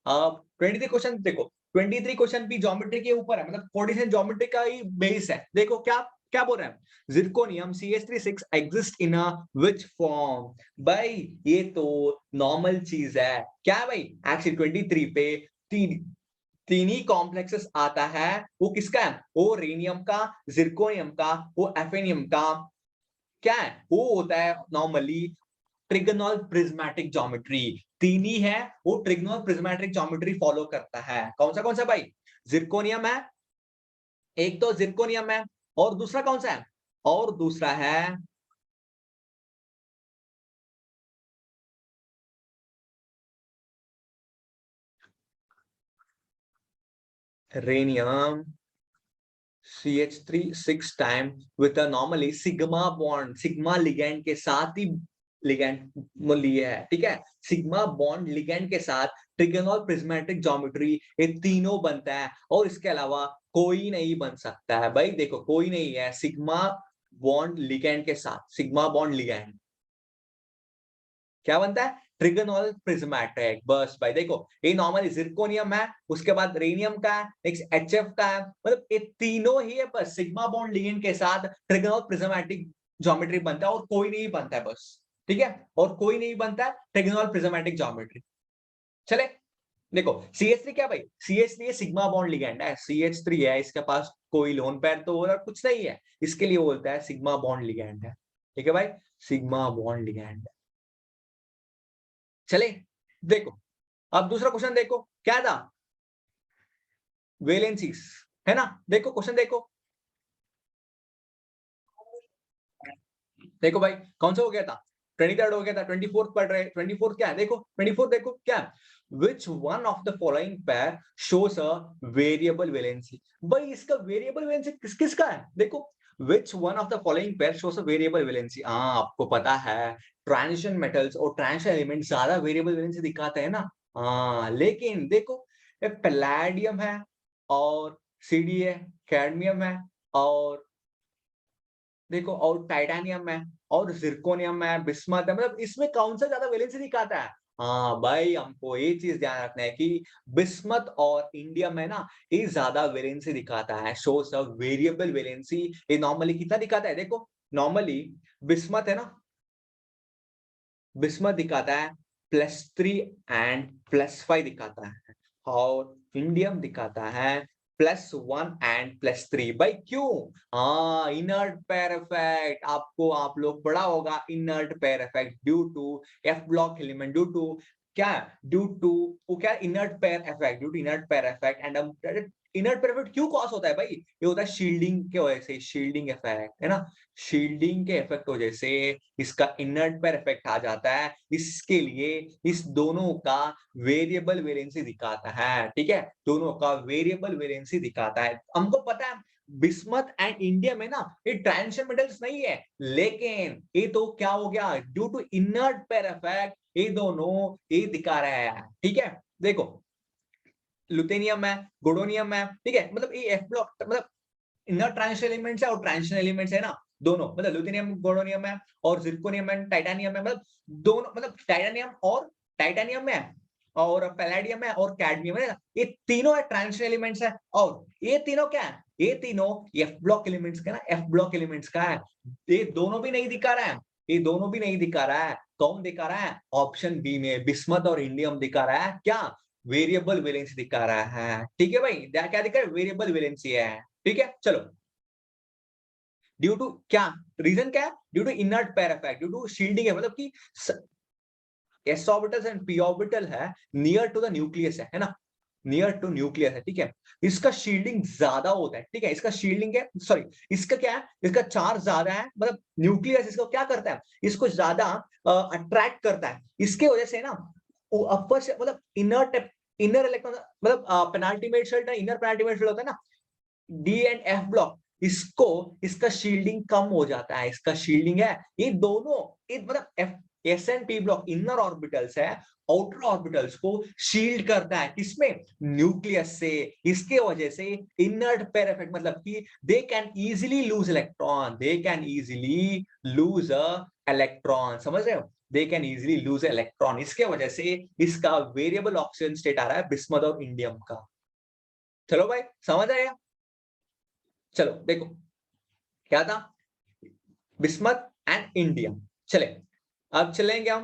अब 23 क्वेश्चन देखो, 23 क्वेश्चन भी ज्योमेट्री के ऊपर है, मतलब 47 ज्योमेट्री का ही बेस है, देखो क्या क्या बोल रहे हैं, zirconium CH36 exist in a which form, भाई ये तो नॉर्मल चीज है, क्या है भाई, एक्चुअली 23 पे तीन तीन ही कॉम्प्लेक्सेस आता है, वो किसका है? वो रेनियम का, जिरकोनियम का, वो एफेनियम का। क्या है? वो होता है नॉर्मली ट्रिगोनल प्रिज्मेटिक ज्योमेट्री। तीन ही है, वो ट्रिगोनल प्रिज्मेटिक ज्योमेट्री फॉलो करता है। कौन सा भाई? जिरकोनियम है, एक तो जिरकोनियम है, और दूसरा कौन सा है? और दूसरा है rhenium CH3 6 time with a normally sigma bond, sigma ligand के साथ ही लिगैंड लिए है, ठीक है? सिग्मा बॉन्ड लिगैंड के साथ ट्रिगोनल प्रिज्मेटिक ज्योमेट्री, ये तीनों बनता है और इसके अलावा कोई नहीं बन सकता है भाई। देखो कोई नहीं है सिग्मा बॉन्ड लिगैंड के साथ, सिग्मा बॉन्ड लिगैंड क्या बनता है? Trigonal prismatic. बस भाई देखो, ये नॉर्मली जिरकोनियम है, उसके बाद रेनियम का है, नेक्स्ट HF का है, मतलब ये तीनों ही है बस सिग्मा बॉन्ड लिगेंड के साथ ट्रिगोनल प्रिज्मेटिक ज्योमेट्री बनता है और कोई नहीं बनता है बस। ठीक है? और कोई नहीं बनता है ट्रिगोनल प्रिज्मेटिक ज्योमेट्री। चले देखो CH3 क्या भाई? CH3 सिग्मा बॉन्ड लिगेंड है, CH3 है, इसके पास कोई लोन पेयर तो और कुछ नहीं है, इसके लिए बोलता है सिग्मा बॉन्ड लिगेंड है। ठीक है भाई? Sigma bond ligand. चले देखो, अब दूसरा क्वेश्चन देखो क्या था? वेलेंसीज, है ना? देखो क्वेश्चन देखो, देखो भाई कौन सा हो गया था? 23rd हो गया था, 24th पढ़ रहे, 24th क्या है? देखो 24th देखो क्या है? Which one of the following pair shows a variable valency? भाई इसका वेरिएबल वैलेंसी किस किसका है? देखो which one of the following pair shows a variable valency? हाँ आपको पता है ट्रांजिशन मेटल्स और ट्रांजिशन एलिमेंट ज्यादा वेरिएबल वैलेंसी दिखाते हैं ना। हाँ लेकिन देखो ये पैलेडियम है और CD है, कैडमियम है और देखो और टाइटेनियम है और जिरकोनियम है, बिस्मथ है, मतलब इसमें कौन सा ज्यादा वैलेंसी दिखाता है? हाँ भाई हमको ये चीज ध्यान रखना है कि बिस्मथ और इंडियम है ना, ये ज्यादा वैलेंसी दिखाता है, शोस अ वेरिएबल वैलेंसी। ये नॉर्मली कितना दिखाता है? देखो नॉर्मली बिस्मथ है ना, बिस्मथ दिखाता है +3 एंड +5 दिखाता है और इंडियम दिखाता है +1 एंड +3। भाई क्यों? हाँ इनर्ट पेयर इफेक्ट, आपको आप लोग पढ़ा होगा inert pair effect due to F block element, due to क्या? ड्यू टू वो क्या? Inert pair effect, due to inert pair effect. And inert pair effect क्यों कॉज होता है भाई? ये होता है शील्डिंग के वजह से, शील्डिंग इफेक्ट है ना, शील्डिंग के इफेक्ट वजह से इसका इनर्ट पेयर इफेक्ट आ जाता है। इसके लिए इस दोनों का वेरिएबल वेलेंसी दिखाता है। ठीक है? दोनों का वेरिएबल वेलेंसी दिखाता है। हमको पता है बिस्मथ एंड इंडियम है ना, ये ट्रांजिशन मेटल्स नहीं है, लेकिन ये तो क्या हो गया? Due to inert pair effect ये दोनों ये दिखा रहा है। ठीक है? देखो लुथेनियम है, गोडोनियम है, ठीक है, मतलब ये एफ ब्लॉक मतलब इनर ट्रांजिशन एलिमेंट्स है और ट्रांजिशन एलिमेंट्स है ना, दोनों मतलब लुथेनियम गोडोनियम है और जिरकोनियम एंड टाइटेनियम है, मतलब दोनों मतलब टाइटेनियम और टाइटेनियम है और पैलेडियम है और कैडमियम है ना, ये तीनों है ट्रांजिशन एलिमेंट्स है। और ये तीनों क्या है? ये तीनों एफ ब्लॉक एलिमेंट्स का ना, एफ ब्लॉक एलिमेंट्स का है। ये दोनों भी नहीं दिखा रहा है, ये दोनों भी नहीं दिखा रहा है। कौन दिखा रहा है? ऑप्शन बी में बिस्मथ और इंडियम दिखा रहा है। क्या? वेरिएबल वैलेंसी दिखा रहा है। ठीक है भाई, क्या दिखा है? वेरिएबल वैलेंसी है। ठीक है चलो, ड्यू टू क्या? रीजन क्या है? Due to inert pair effect, due to shielding है, मतलब कि s orbitals and p orbital है नियर टू द न्यूक्लियस है ना, नियर टू न्यूक्लियस है। ठीक है? इसका शील्डिंग ज्यादा होता है। ठीक है? इसका शील्डिंग है, सॉरी इसका क्या है? इसका चार्ज ज्यादा है, मतलब न्यूक्लियस इसको क्या करता है? इसको ज्यादा अट्रैक्ट करता है। इसके वजह से ना वो अपर से मतलब इनर इलेक्ट्रॉन मतलब penultimate shell, inner penultimate shell होता है ना, डी एंड एफ ब्लॉक, इसको इसका शील्डिंग कम हो जाता है। इसका शील्डिंग है ये दोनों, ये मतलब F S and P block inner orbitals है, आउटर ऑर्बिटल्स को शील्ड करता है किसमें? न्यूक्लियस से। इसके वजह से इनर्ट पेयर इफेक्ट, मतलब कि they can easily loose electron, they can easily lose a electron, समझ रहे हो? They can easily loose electron. इसके वजह से इसका वेरिएबल ऑक्सीजन स्टेट आ रहा है बिस्मथ और इंडियम का। चलो भाई समझ आएगा? चलो देखो क्या था? Bismuth and India. चले अब चलेंगे हम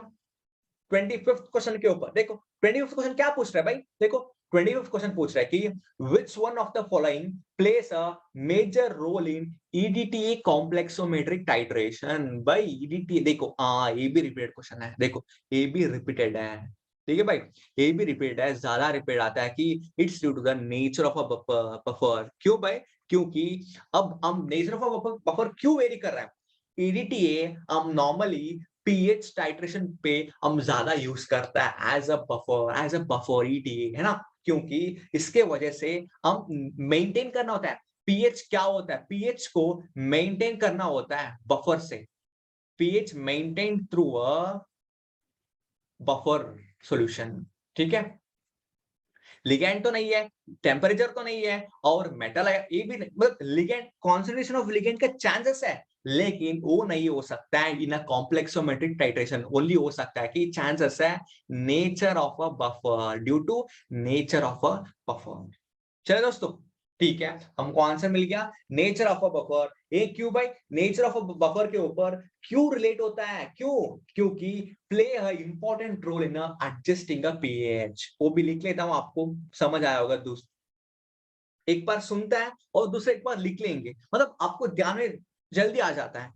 25th क्वेश्चन के ऊपर। देखो 25th क्वेश्चन क्या पूछ रहा है भाई? देखो 25th क्वेश्चन पूछ रहा है कि which one of the following plays a major role in EDTA complexometric titration? भाई EDTA देखो, ये भी रिपीटेड क्वेश्चन है, देखो ये भी रिपीटेड है, ठीक है भाई, ये भी रिपीटेड है, ज्यादा रिपीट आता है कि it's due to the nature of a buffer. क्यों भाई? क्योंकि अब हम नेचर ऑफ अ बफर क्यों वेरी कर रहे हैं? EDTA हम नॉर्मली पीएच टाइट्रेशन पे हम ज्यादा यूज करता है एज अ बफर EDTA, है ना? क्योंकि इसके वजह से हम मेंटेन करना होता है। पीएच क्या होता है? पीएच को मेंटेन करना होता है बफर से। PH maintain through a buffer solution, ठीक है? लिगैंड तो नहीं है, टेम्परेचर तो नहीं है, और मेटल है, ये भी नहीं, मतलब लिगैंड, कॉन्सेंट्रेशन ऑफ लिगैंड का चांसेस है, लेकिन वो नहीं हो सकता है in a complexometric titration. Only हो सकता है कि चांसेस है nature of a buffer, due to nature of a buffer. चलो दोस्तों, ठीक है, हमको आंसर मिल गया नेचर ऑफ अ बफर। ये क्यों भाई? नेचर ऑफ अ बफर के ऊपर क्यों रिलेट होता है? क्यों? क्योंकि play a important role in adjusting a pH. वो भी लिख लेता हूं, आपको समझ आया होगा दोस्त। एक बार सुनता है और दूसरे एक बार लिख लेंगे, मतलब आपको ध्यान में जल्दी आ जाता है।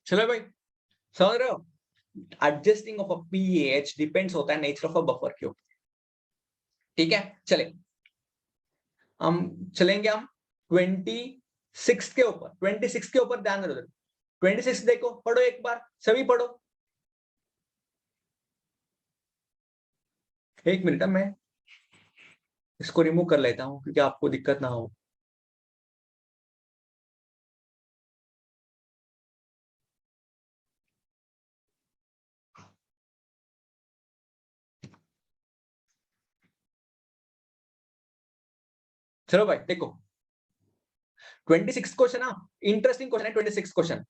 चलो भाई, समझ रहे हो? Adjusting of a pH depends होता है नेचर ऑफ अ बफर के ऊपर, ठीक है? चले, हम चलेंगे हम 26 के ऊपर। 26 के ऊपर ध्यान दो। 26 देखो, पढ़ो एक बार, सभी पढ़ो। एक मिनट, मैं इसको रिमूव कर लेता हूँ क्योंकि आपको दिक्कत ना हो। चलो भाई देखो, 26 क्वेश्चन ना, इंटरेस्टिंग क्वेश्चन है 26 क्वेश्चन।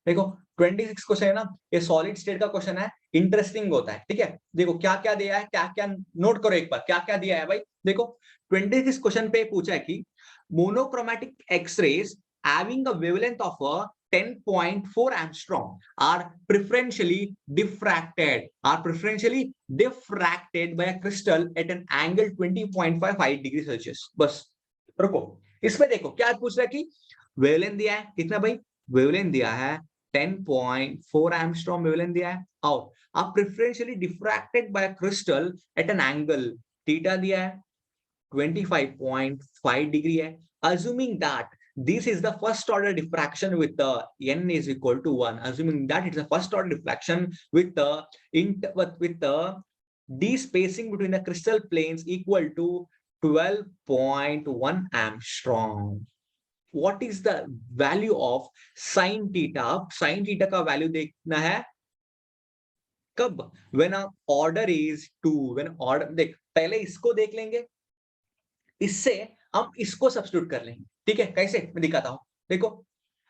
देखो 26 क्वेश्चन है ना, ये सॉलिड स्टेट का क्वेश्चन है, इंटरेस्टिंग होता है, ठीक है? देखो क्या क्या दिया है, क्या क्या नोट करो एक बार, क्या क्या दिया है भाई। देखो 26 क्वेश्चन पे पूछा है कि monochromatic x rays having a wavelength of a 10.4 angstrom are preferentially diffracted by a crystal at an angle 20.55 degree Celsius. बस रुको, इसमें देखो क्या पूछ रहा है कि वेवलेंथ दिया है कितना भाई? वेवलेंथ दिया है 10.4 एंगस्ट्रॉम वेवलेंथ दिया है, और आप preferentially diffracted by crystal at an angle theta दिया है 25.5 डिग्री है। assuming that this is the first order diffraction with the n is equal to 1, assuming that it's a first order diffraction with the d spacing between the crystal planes equal to 12.1 angstrom, what is the value of sin theta? sin theta का value देखना है कब? when a order is 2, when order, देख पहले इसको देख लेंगे, इससे हम इसको सब्स्टिट्यूट कर लेंगे, ठीक है? कैसे मैं दिखाता हूं। देखो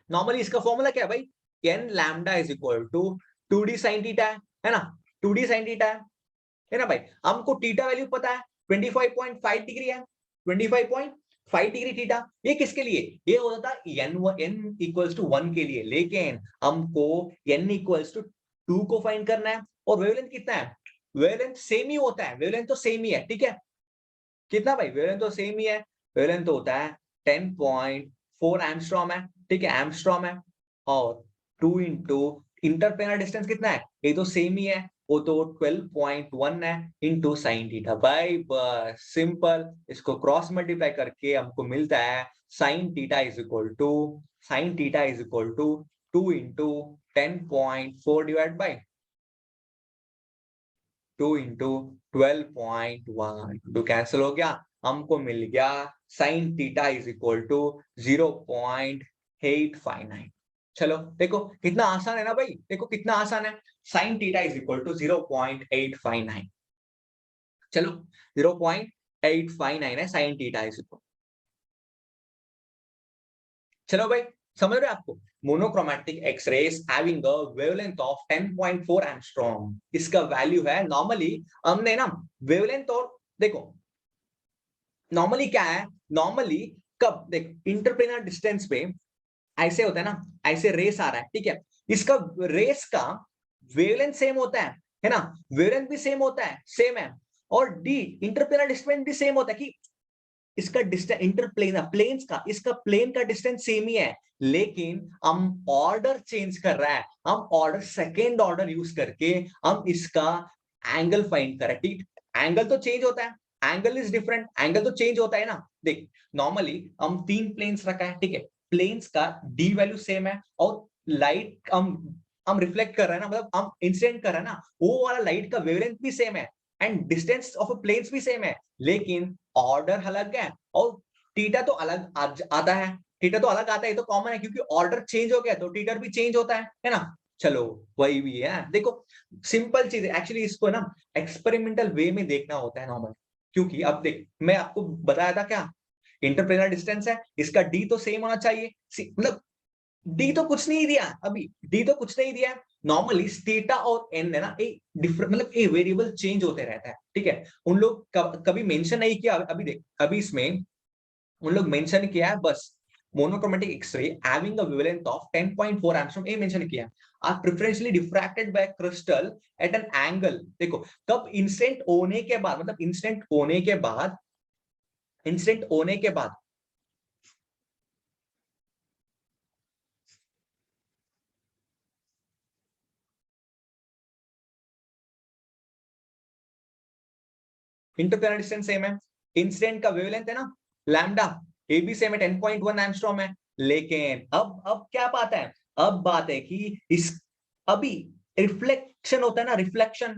नॉर्मली इसका फॉर्मूला क्या है भाई? n lambda is equal to 2d sin theta है ना? 2d sin थीटा है ना भाई? हमको थीटा वैल्यू पता है 25.5 डिग्री है, 25.5 डिग्री थीटा। ये किसके लिए? ये होता था n इक्वल्स टू 1 के लिए, लेकिन हमको n इक्वल्स टू 2 को फाइंड करना है। और वेवलेंथ कितना है? वेवलेंथ सेम ही होता है, वेवलेंथ तो सेम ही है, ठीक है? कितना भाई? वेवलेंथ तो सेम ही है, वेवलेंथ तो होता है 10.4 एंगस्ट्रॉम है, ठीक है? एंगस्ट्रॉम है, और 2 इंटू इंटरप्लेनर डिस्टेंस कितना है? ये तो सेम ही है, वो तो 12.1 है, इंटू साइन थीटा। भाई बस सिंपल, इसको क्रॉस मल्टीप्लाई करके हमको मिलता है sine theta is equal to, sine theta is equal to 2 into 10.4 divide by 2 into 12.1, तो कैंसिल हो गया, हमको मिल गया sine theta is equal to 0.2 0.859। चलो देखो कितना आसान है ना भाई, देखो कितना आसान है। sin theta is equal to 0.859। चलो 0.859 है sin थीटा इज इक्वल। चलो भाई समझ रहे हो आपको, monochromatic x rays having a wavelength of 10.4 angstrom, इसका वैल्यू है नॉर्मली हमने ना वेवलेंथ। और देखो नॉर्मली क्या है, नॉर्मली कब देख इंटरप्लेनर डिस्टेंस पे ऐसे होता है ना, ऐसे रेस आ रहा है, ठीक है, इसका रेस का वेवलेंथ सेम होता है ना, वेवलेंथ भी सेम होता है, सेम है। और डी इंटरप्लेनर डिस्टेंस भी सेम होता है कि इसका डिस्टेंस इंटरप्लेनर प्लेन्स का, इसका प्लेन का डिस्टेंस सेम ही है, लेकिन हम ऑर्डर चेंज कर रहा है, हम ऑर्डर सेकेंड ऑर्डर यूज करके हम इसका एंगल फाइंड कर रहे हैं, ठीक। एंगल तो चेंज होता है, एंगल इज डिफरेंट, एंगल तो चेंज होता है ना। देख नॉर्मली हम 3 प्लेन्स रखा है, ठीक है, प्लेन्स का डी वैल्यू सेम है, और लाइट हम रिफ्लेक्ट कर रहे हैं ना, मतलब हम इंसिडेंट कर रहे हैं ना, वो वाला लाइट का वेवलेंथ भी सेम है एंड डिस्टेंस ऑफ प्लेन्स भी सेम है, लेकिन ऑर्डर अलग है। और थीटा तो अलग आता है, थीटा तो अलग आता है, ये तो कॉमन है, क्योंकि ऑर्डर चेंज हो गया तो थीटा भी चेंज होता है ना। चलो वही भी है, देखो सिंपल चीज है एक्चुअली, इसको ना एक्सपेरिमेंटल वे में देखना होता है नॉर्मल। क्योंकि अब देख मैं आपको बताया था क्या, इंटरप्लेनर डिस्टेंस है, इसका डी तो सेम होना चाहिए, मतलब डी तो कुछ नहीं दिया, अभी डी तो कुछ नहीं दिया। नॉर्मली थीटा और एन है ना, एक डिफरेंट मतलब ए वेरिएबल चेंज होते रहता है, ठीक है। उन लोग कभी मेंशन नहीं किया, अभी देख अभी इसमें उन लोग मेंशन किया है बस monochromatic x ray having a wavelength of 10.4 angstrom, ये मेंशन किया है। Are preferentially diffracted by crystal at an angle, देखो कब इंसिडेंट होने के बाद, मतलब इंसिडेंट होने के बाद, इंसिडेंट होने के बाद इंटरप्लेनर डिस्टेंस सेम है, इंसिडेंट का वेवलेंथ है ना लैम्डा, ये भी सेम है 10.1 एंगस्ट्रॉम है। लेकिन अब क्या बात है, अब बात है कि इस अभी रिफ्लेक्शन होता है ना, रिफ्लेक्शन,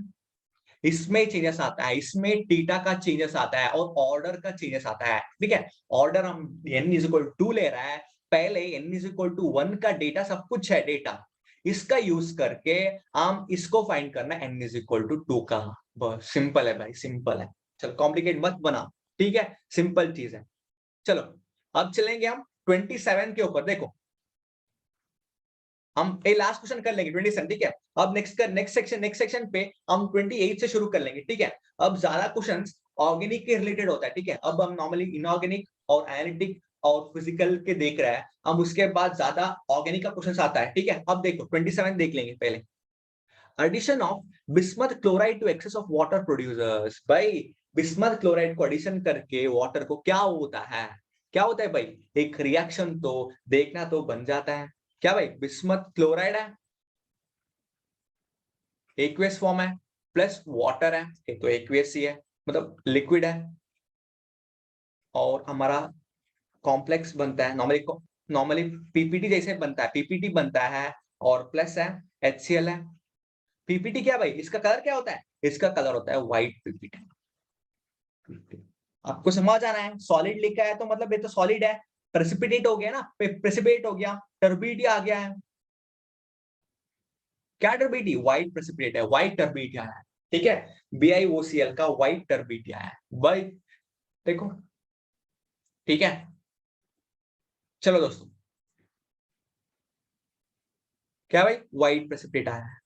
इसमें चेंजेस आता है, इसमें थीटा का चेंजेस आता है और ऑर्डर का चेंजेस आता है, ठीक है। ऑर्डर हम n इज इक्वल टू ले रहा है, पहले n इज इक्वल टू 1 का डेटा सब कुछ है, डेटा इसका यूज करके हम इसको फाइंड करना है n इज इक्वल टू 2 का। बस सिंपल है भाई, सिंपल है, चल कॉम्प्लिकेट मत बना, ठीक है, सिंपल चीज है। चलो अब चलेंगे हम 27 के ऊपर, देखो हम ये लास्ट क्वेश्चन कर लेंगे 27, ठीक है। अब नेक्स्ट सेक्शन पे हम 28 से शुरू कर लेंगे, ठीक है। अब ज्यादा क्वेश्चंस ऑर्गेनिक के रिलेटेड होता है, ठीक है। अब हम नॉर्मली इनऑर्गेनिक और एनालिटिक और फिजिकल के देख रहे हैं, हम उसके बाद ज्यादा ऑर्गेनिक का क्वेश्चन आता है, ठीक है। अब देखो 27 देख लेंगे पहले। Addition of bismuth chloride to excess of water producers, भाई बिस्मथ क्लोराइड को एडिशन करके वाटर को क्या होता है, क्या होता है भाई, एक रिएक्शन तो देखना तो बन जाता है। क्या भाई, बिस्मथ क्लोराइड है, एक्वियस फॉर्म है, प्लस वाटर है, ये तो एक्वियस ही है, मतलब लिक्विड है, और हमारा कॉम्प्लेक्स बनता है नॉर्मली, नॉर्मली पीपीटी जैसे बनता है, पीपीटी बनता है, और प्लस है HCl है। पीपीटी क्या भाई, इसका कलर क्या होता है, इसका कलर होता है व्हाइट पीपीटी। आपको समझ आना है, सॉलिड लिखा है तो मतलब ये तो सॉलिड है, प्रेसिपिटेट हो गया ना, प्रेसिपिटेट हो गया, टर्बिडिटी आ गया है, क्या टर्बिडिटी, व्हाइट प्रेसिपिटेट है, व्हाइट टर्बिडिटी आया है, ठीक है। BiOCl का व्हाइट टर्बिडिटी आया है भाई, देखो ठीक है। चलो दोस्तों, क्या भाई, व्हाइट प्रेसिपिटेट आया है।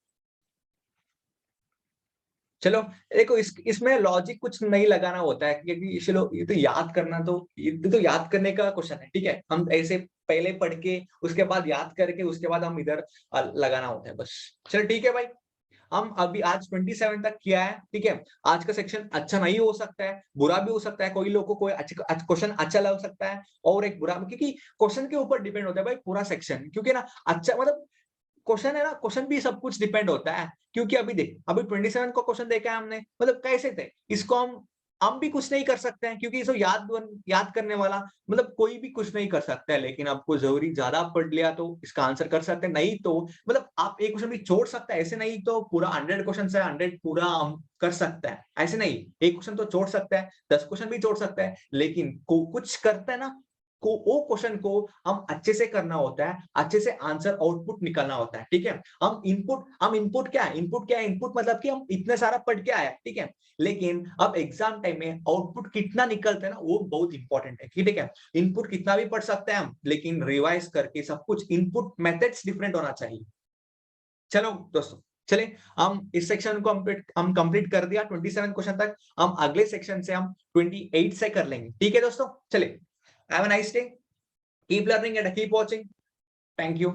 चलो देखो इसमें लॉजिक कुछ नहीं लगाना होता है, क्योंकि चलो ये तो याद करना, तो ये तो याद करने का क्वेश्चन है, ठीक है। हम ऐसे पहले पढ़ के उसके बाद याद करके उसके बाद हम इधर लगाना होता है बस। चलो ठीक है भाई, हम अभी आज 27 तक किया है, ठीक है। आज का सेक्शन अच्छा नहीं हो सकता है, बुरा भी हो सकता है, कोई लोग को कोई क्वेश्चन अच्छा लग सकता है और एक बुरा, क्योंकि क्वेश्चन के ऊपर डिपेंड होता है भाई पूरा सेक्शन, क्योंकि ना अच्छा मतलब क्वेश्चन है ना, क्वेश्चन भी सब कुछ डिपेंड होता है। क्योंकि अभी देख अभी 27 को क्वेश्चन देखा है हमने, मतलब कैसे थे, इसको हम भी कुछ नहीं कर सकते हैं, क्योंकि इसको याद करने वाला मतलब कोई भी कुछ नहीं कर सकता है। लेकिन आपको जरूरी ज्यादा पढ़ लिया तो इसका आंसर कर सकते हैं, नहीं तो मतलब आप एक क्वेश्चन भी छोड़ सकते हैं, ऐसे नहीं तो पूरा 100 क्वेश्चन है 100 पूरा हम कर सकते हैं, ऐसे नहीं, एक क्वेश्चन तो छोड़ सकता है, 10 क्वेश्चन भी छोड़ सकता है, लेकिन कुछ करता है ना, वो क्वेश्चन को हम अच्छे से करना होता है, अच्छे से आंसर आउटपुट निकालना होता है, ठीक है? हम इनपुट क्या है? इनपुट मतलब कि हम इतना सारा पढ़ के आए, ठीक है? लेकिन अब एग्जाम टाइम में आउटपुट कितना निकलता है ना, वो बहुत इंपॉर्टेंट है, ठीक है? इनपुट कितना भी पढ़ सकते हैं हम, लेकिन रिवाइज करके सब कुछ इनपुट मेथड्स डिफरेंट होना चाहिए। चलो दोस्तों, चलिए हम इस सेक्शन को कंप्लीट कर दिया 27 क्वेश्चन तक। हम अगले सेक्शन से हम 28 से कर लेंगे, ठीक है दोस्तों? चलिए, have a nice day, keep learning and keep watching. Thank you.